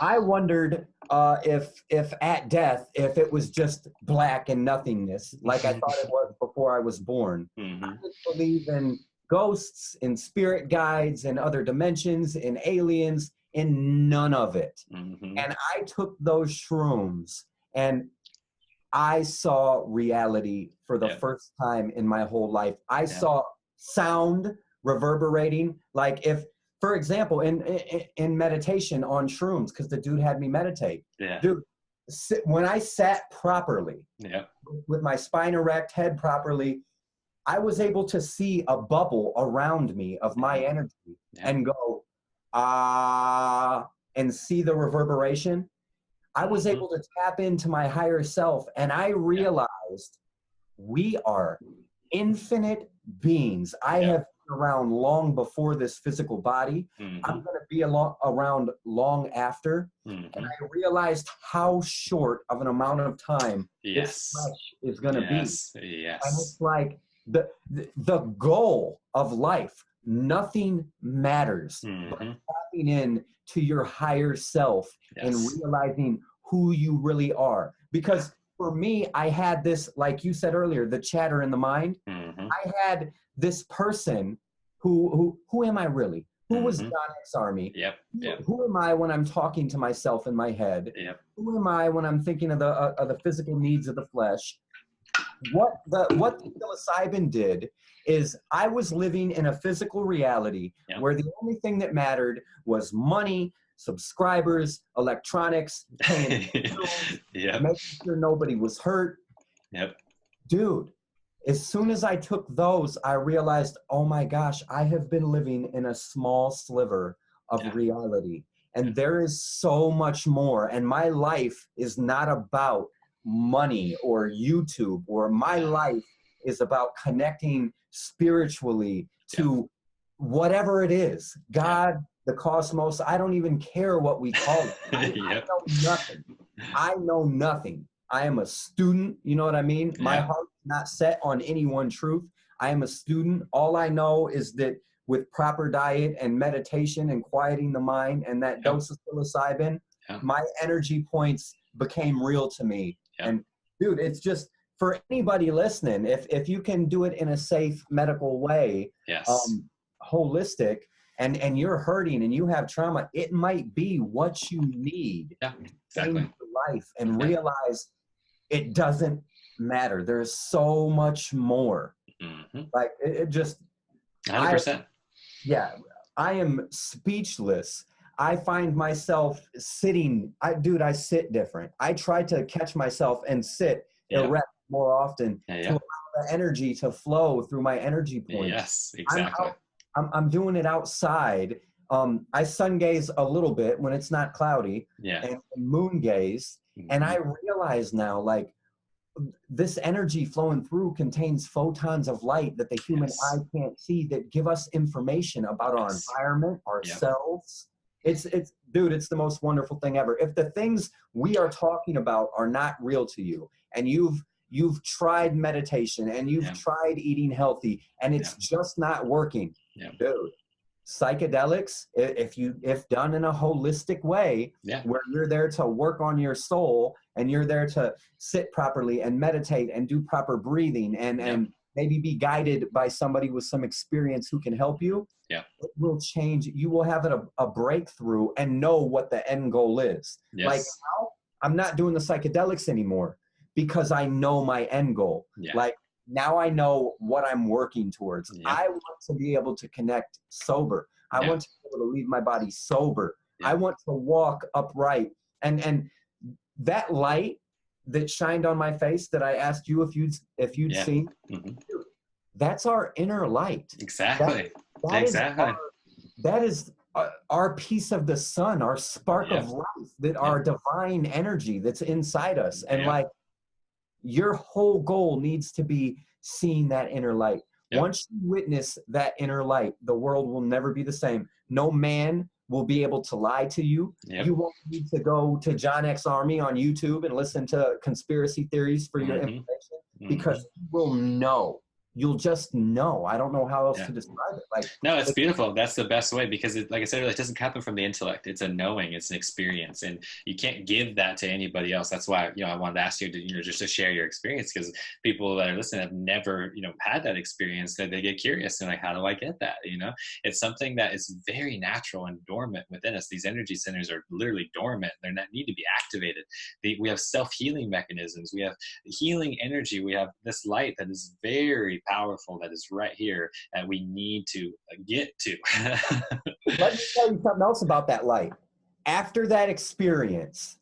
I wondered if at death, if it was just black and nothingness, like I thought it was before I was born. Mm-hmm. I didn't believe in ghosts, in spirit guides, in other dimensions, in aliens, in none of it. Mm-hmm. And I took those shrooms and I saw reality for the first time in my whole life. I saw sound reverberating. Like if, for example, in meditation on shrooms, because the dude had me meditate. Yeah. Dude, when I sat properly, with my spine erect, head properly, I was able to see a bubble around me of my energy and go, and see the reverberation. I was able to tap into my higher self, and I realized we are infinite beings. I have been around long before this physical body. I'm going to be around long after. And I realized how short of an amount of time this flesh is going to be. Yes. And it's like the goal of life, nothing matters but tapping in to your higher self and realizing who you really are. Because for me, I had this, like you said earlier, the chatter in the mind. I had this person who am I really? Who was Jonexarmy? Who am I when I'm talking to myself in my head? Who am I when I'm thinking of the physical needs of the flesh? What the psilocybin did is I was living in a physical reality where the only thing that mattered was money, subscribers, electronics, paying bills, making sure nobody was hurt. Dude, as soon as I took those, I realized, oh my gosh, I have been living in a small sliver of reality. And there is so much more. And my life is not about money or YouTube, or my life is about connecting spiritually to whatever it is, God, the cosmos. I don't even care what we call it. I know nothing. I know nothing. I am a student. You know what I mean? My heart's not set on any one truth. I am a student. All I know is that with proper diet and meditation and quieting the mind and that dose of psilocybin, my energy points became real to me. And dude, it's just for anybody listening, if you can do it in a safe medical way, holistic, and you're hurting and you have trauma, it might be what you need to change your life and realize it doesn't matter. There's so much more. Like it just 100%. I am speechless. I find myself sitting, I sit different. I try to catch myself and sit erect more often to allow the energy to flow through my energy points. Yes, exactly. I'm doing it outside. I sun gaze a little bit when it's not cloudy and moon gaze. And I realize now, like, this energy flowing through contains photons of light that the human eye can't see, that give us information about our environment, ourselves. Dude, it's the most wonderful thing ever. If the things we are talking about are not real to you, and you've tried meditation and you've tried eating healthy and it's just not working, dude, psychedelics, if done in a holistic way, where you're there to work on your soul and you're there to sit properly and meditate and do proper breathing and maybe be guided by somebody with some experience who can help you, it will change. You will have a breakthrough and know what the end goal is. Like now, I'm not doing the psychedelics anymore because I know my end goal. Like now I know what I'm working towards. I want to be able to connect sober. I want to be able to leave my body sober. I want to walk upright. And that light that shined on my face that I asked you if you'd seen, that's our inner light. Exactly. That is our piece of the sun, our spark of life, that our divine energy that's inside us. And like, your whole goal needs to be seeing that inner light. Once you witness that inner light, the world will never be the same. No man will be able to lie to you. You won't need to go to Jonexarmy on YouTube and listen to conspiracy theories for your information, because you will know. You'll just know. I don't know how else to describe it. Like, no, it's beautiful. That's the best way, because like I said earlier, it doesn't happen from the intellect. It's a knowing, it's an experience, and you can't give that to anybody else. That's why, I wanted to ask you to, just to share your experience, because people that are listening have never, had that experience, that they get curious and like, how do I get that? It's something that is very natural and dormant within us. These energy centers are literally dormant. They're not need to be activated. We have self-healing mechanisms. We have healing energy. We have this light that is very powerful, that is right here, that we need to get to. Let me tell you something else about that light. After that experience,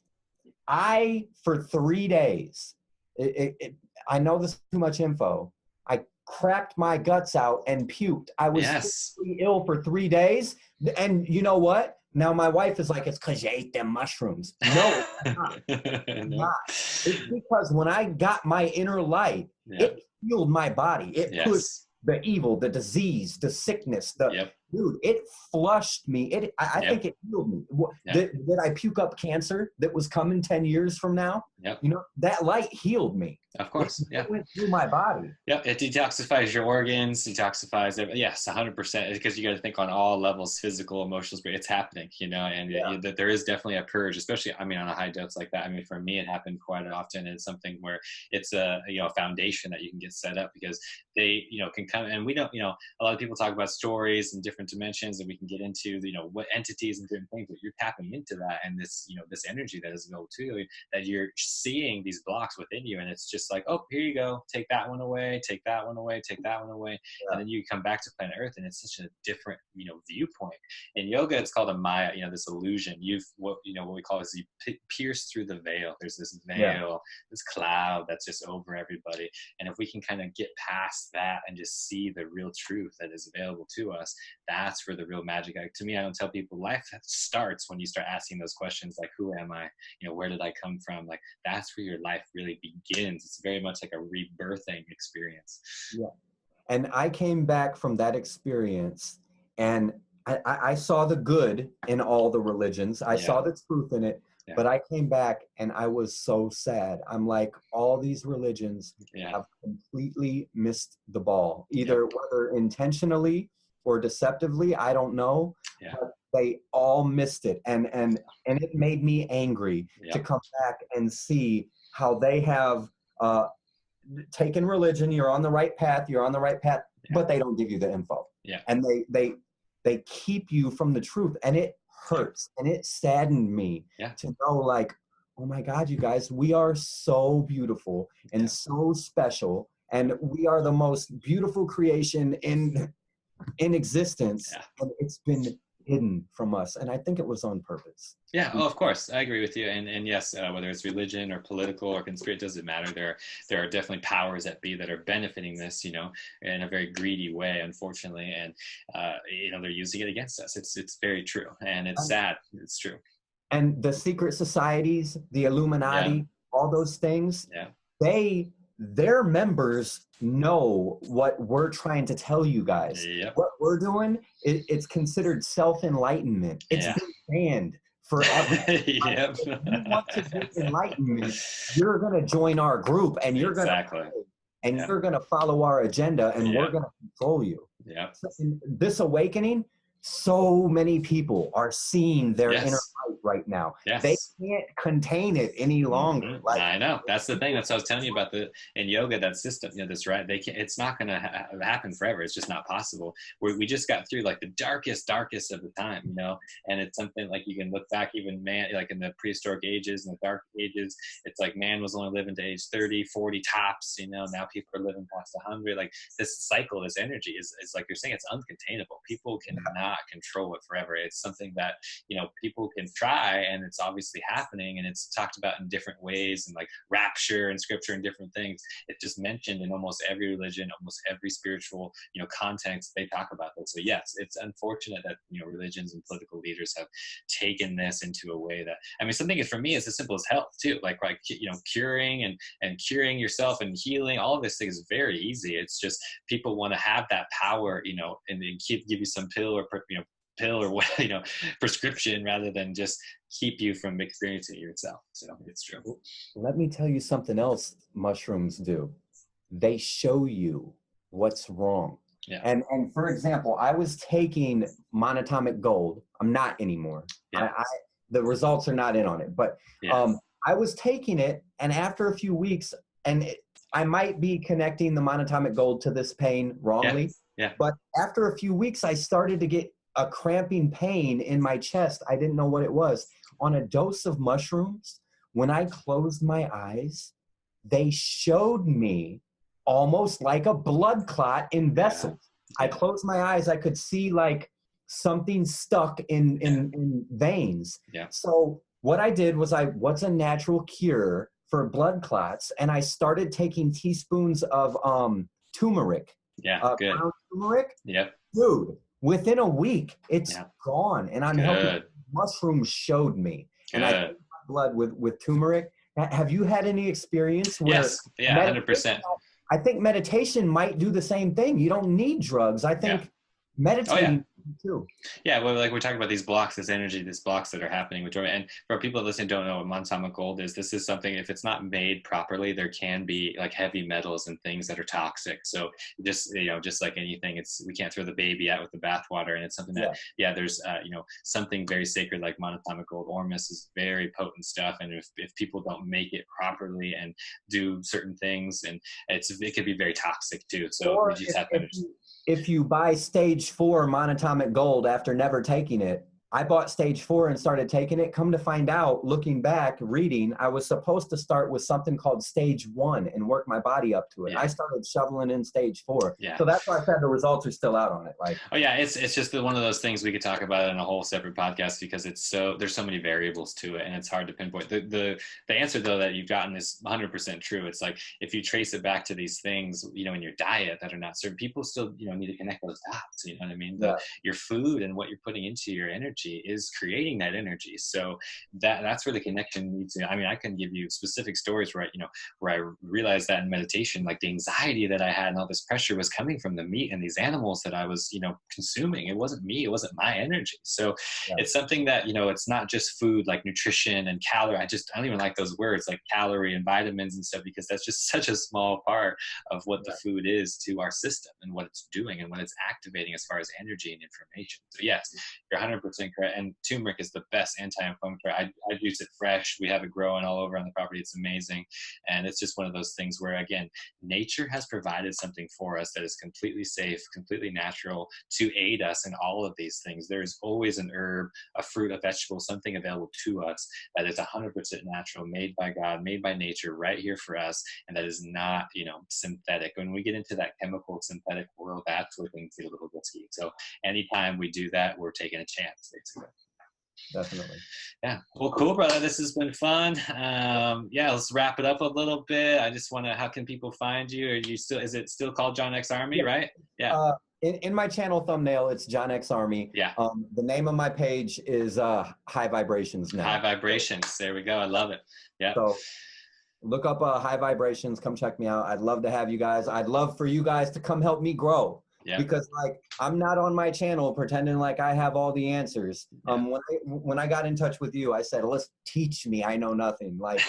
for 3 days, I know this is too much info, I cracked my guts out and puked. I was physically ill for 3 days. And you know what? Now my wife is like, it's because you ate them mushrooms. No, it's not. It's not. It's because when I got my inner light, it healed my body. It pushed the evil, the disease, the sickness, dude, it flushed me. I think it healed me. Did I puke up cancer that was coming 10 years from now? That light healed me. Of course. It went through my body. It detoxifies your organs, detoxifies everything. Yes, 100%. Because you got to think on all levels, physical, emotional, spiritual. It's happening, and there is definitely a purge, especially, on a high dose like that. For me, it happened quite often. It's something where it's a foundation that you can get set up, because they, can come, and we don't, a lot of people talk about stories and different dimensions, and we can get into, what entities and different things, but you're tapping into that, and this, this energy that is available to you, that you're seeing these blocks within you, and it's just like, oh, here you go, take that one away, take that one away, take that one away, and then you come back to planet Earth, and it's such a different, viewpoint. In yoga, it's called a Maya, this illusion. What we call is you pierce through the veil. There's this veil, this cloud that's just over everybody, and if we can kind of get past that and just see the real truth that is available to us, that's where the real magic. To me, I don't tell people, life starts when you start asking those questions, like, who am I? Where did I come from? Like, that's where your life really begins. It's very much like a rebirthing experience. And I came back from that experience, and I saw the good in all the religions. I saw the truth in it. But I came back and I was so sad. I'm like, all these religions have completely missed the ball, either whether intentionally or deceptively, I don't know. But they all missed it. And it made me angry to come back and see how they have taken religion. You're on the right path, but they don't give you the info. And they keep you from the truth. And it hurts, and it saddened me to know, like, oh my God, you guys, we are so beautiful and so special, and we are the most beautiful creation in existence, and it's been hidden from us, and I think it was on purpose. Of course, I agree with you, and yes, whether it's religion or political or conspiracy, it doesn't matter. There are definitely powers that be that are benefiting this, in a very greedy way, unfortunately, and they're using it against us. It's very true, and it's sad. It's true. And the secret societies, the Illuminati, all those things, their members know what we're trying to tell you guys. Yep. What we're doing, it's considered self-enlightenment. It's Yeah. been banned forever. Yep. If you want to get enlightenment, you're going to join our group, and you're Exactly. you're going to follow our agenda, and we're going to control you. Yeah. So in this awakening, so many people are seeing their inner light right now. Yes. They can't contain it any longer. Like, I know. That's the thing. That's what I was telling you about in yoga, that system, that's right. It's not going to happen forever. It's just not possible. We just got through like the darkest of the time, and it's something like you can look back, even man, like in the prehistoric ages and the dark ages, it's like man was only living to age 30, 40 tops, now people are living past 100. Like this cycle, this energy is like you're saying, it's uncontainable. People cannot control it forever. It's something that people can try, and it's obviously happening, and it's talked about in different ways, and like rapture and scripture and different things. It's just mentioned in almost every religion, almost every spiritual context. They talk about this. So yes, it's unfortunate that religions and political leaders have taken this into a way that, I mean, something for me is as simple as health too, like curing and curing yourself and healing. All of this thing is very easy. It's just people want to have that power, and give you some pill or what, prescription, rather than just keep you from experiencing it yourself. So it's true. Let me tell you something else mushrooms do. They show you what's wrong. Yeah. And for example, I was taking monatomic gold. I'm not anymore. Yeah. The results are not in on it, but I was taking it, and after a few weeks, I might be connecting the monatomic gold to this pain wrongly. Yeah. But after a few weeks, I started to get a cramping pain in my chest. I didn't know what it was. On a dose of mushrooms, when I closed my eyes, they showed me almost like a blood clot in vessels. I closed my eyes, I could see like something stuck in veins. Yeah. So what I did was what's a natural cure for blood clots? And I started taking teaspoons of turmeric. Yeah, good. Brown turmeric. Yep. Dude, within a week, it's gone, and I'm helping. Mushrooms showed me, and I filled my blood with turmeric. Have you had any experience where? Yes, yeah, 100%. I think meditation might do the same thing. You don't need drugs. I think meditating too. Yeah, well, like we're talking about these blocks, this energy, these blocks that are happening with joy. And for people that listen, don't know what monatomic gold is, this is something, if it's not made properly, there can be like heavy metals and things that are toxic. So just, just like anything, we can't throw the baby out with the bathwater. And it's something that, there's, something very sacred like monatomic gold. Ormus is very potent stuff. And if people don't make it properly and do certain things, and it could be very toxic too. So we just have to understand. If you buy stage 4 monatomic gold after never taking it, I bought stage 4 and started taking it. Come to find out, looking back, reading, I was supposed to start with something called stage 1 and work my body up to it. I started shoveling in stage 4. So that's why I said the results are still out on it. Like, it's just one of those things we could talk about in a whole separate podcast, because there's so many variables to it, and it's hard to pinpoint. The answer though that you've gotten is 100% true. It's like if you trace it back to these things, in your diet that are not certain, people still need to connect those dots. You know what I mean? Your food and what you're putting into your energy is creating that energy. So that's where the connection needs to. I mean, I can give you specific stories where I realized that in meditation, like the anxiety that I had and all this pressure was coming from the meat and these animals that I was consuming. It wasn't me, it wasn't my energy. So it's something that it's not just food, like nutrition and calorie. I don't even like those words like calorie and vitamins and stuff, because that's just such a small part of what the food is to our system and what it's doing and what it's activating as far as energy and information. So yes, you're 100% correct. And turmeric is the best anti-inflammatory. I use it fresh. We have it growing all over on the property. It's amazing. And it's just one of those things where, again, nature has provided something for us that is completely safe, completely natural to aid us in all of these things. There's always an herb, a fruit, a vegetable, something available to us that is 100% natural, made by God, made by nature right here for us. And that is not, synthetic. When we get into that chemical synthetic world, that's where things get a little risky. So anytime we do that, we're taking a chance, basically. Definitely. Yeah. Well, cool, brother. This has been fun. Let's wrap it up a little bit. I just want to, how can people find you? Is it still called Jonexarmy, right? Yeah. In my channel thumbnail, it's Jonexarmy. Yeah. The name of my page is High Vibrations now. High Vibrations. There we go. I love it. Yeah. So Look up High Vibrations. Come check me out. I'd love to have you guys. I'd love for you guys to come help me grow. Yeah. Because like I'm not on my channel pretending like I have all the answers. Yeah. When I got in touch with you, I said, "Let's teach me. I know nothing." Like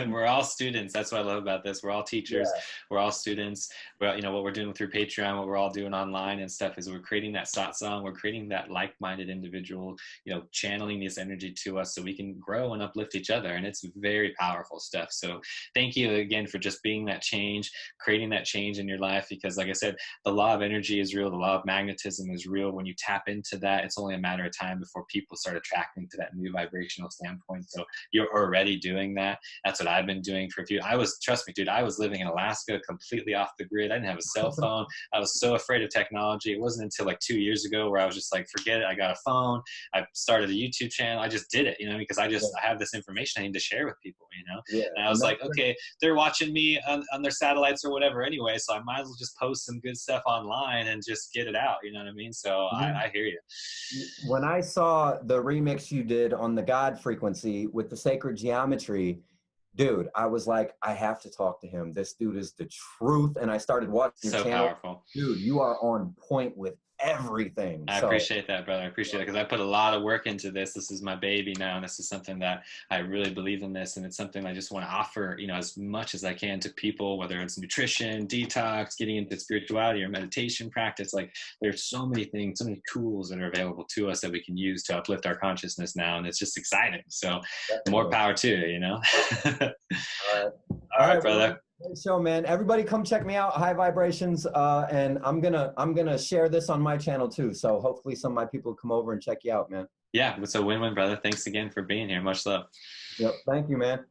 we're all students. That's what I love about this. We're all teachers. Yeah. We're all students. Well, you know what we're doing through Patreon, what we're all doing online and stuff is we're creating that satsang. We're creating that like-minded individual, you know, channeling this energy to us so we can grow and uplift each other. And it's very powerful stuff. So thank you again for just being that change, creating that change in your life. Because like I said, the law of energy is real. The law of magnetism is real. When you tap into that, it's only a matter of time before people start attracting to that new vibrational standpoint. So you're already doing that. That's what I've been doing for a few. Trust me, dude, I was living in Alaska completely off the grid. I didn't have a cell phone. I was so afraid of technology. It wasn't until like 2 years ago where I was just like, forget it. I got a phone. I started a YouTube channel. I just did it, you know, because I have this information I need to share with people, you know? Yeah. And I was like, okay, they're watching me on their satellites or whatever anyway, so I might as well just post some good stuff online and just get it out, you know what I mean? So I hear you. When I saw the remix you did on the God frequency with the sacred geometry, dude, I was like, I have to talk to him. This dude is the truth. And I started watching your channel. Powerful. Dude, you are on point with everything. I appreciate that, brother. I appreciate it because I put a lot of work into this. This is my baby now, and this is something that I really believe in this, and it's something I just want to offer, you know, as much as I can to people, whether it's nutrition, detox, getting into spirituality or meditation practice. Like there's so many things, so many tools that are available to us that we can use to uplift our consciousness now, and it's just exciting. So more power to you, you know? All right, brother. Great show, man. Everybody come check me out, High Vibrations, and I'm gonna share this on my channel too, so hopefully some of my people come over and check you out, man. Yeah, it's a win-win, brother. Thanks again for being here. Much love. Yep, thank you, man.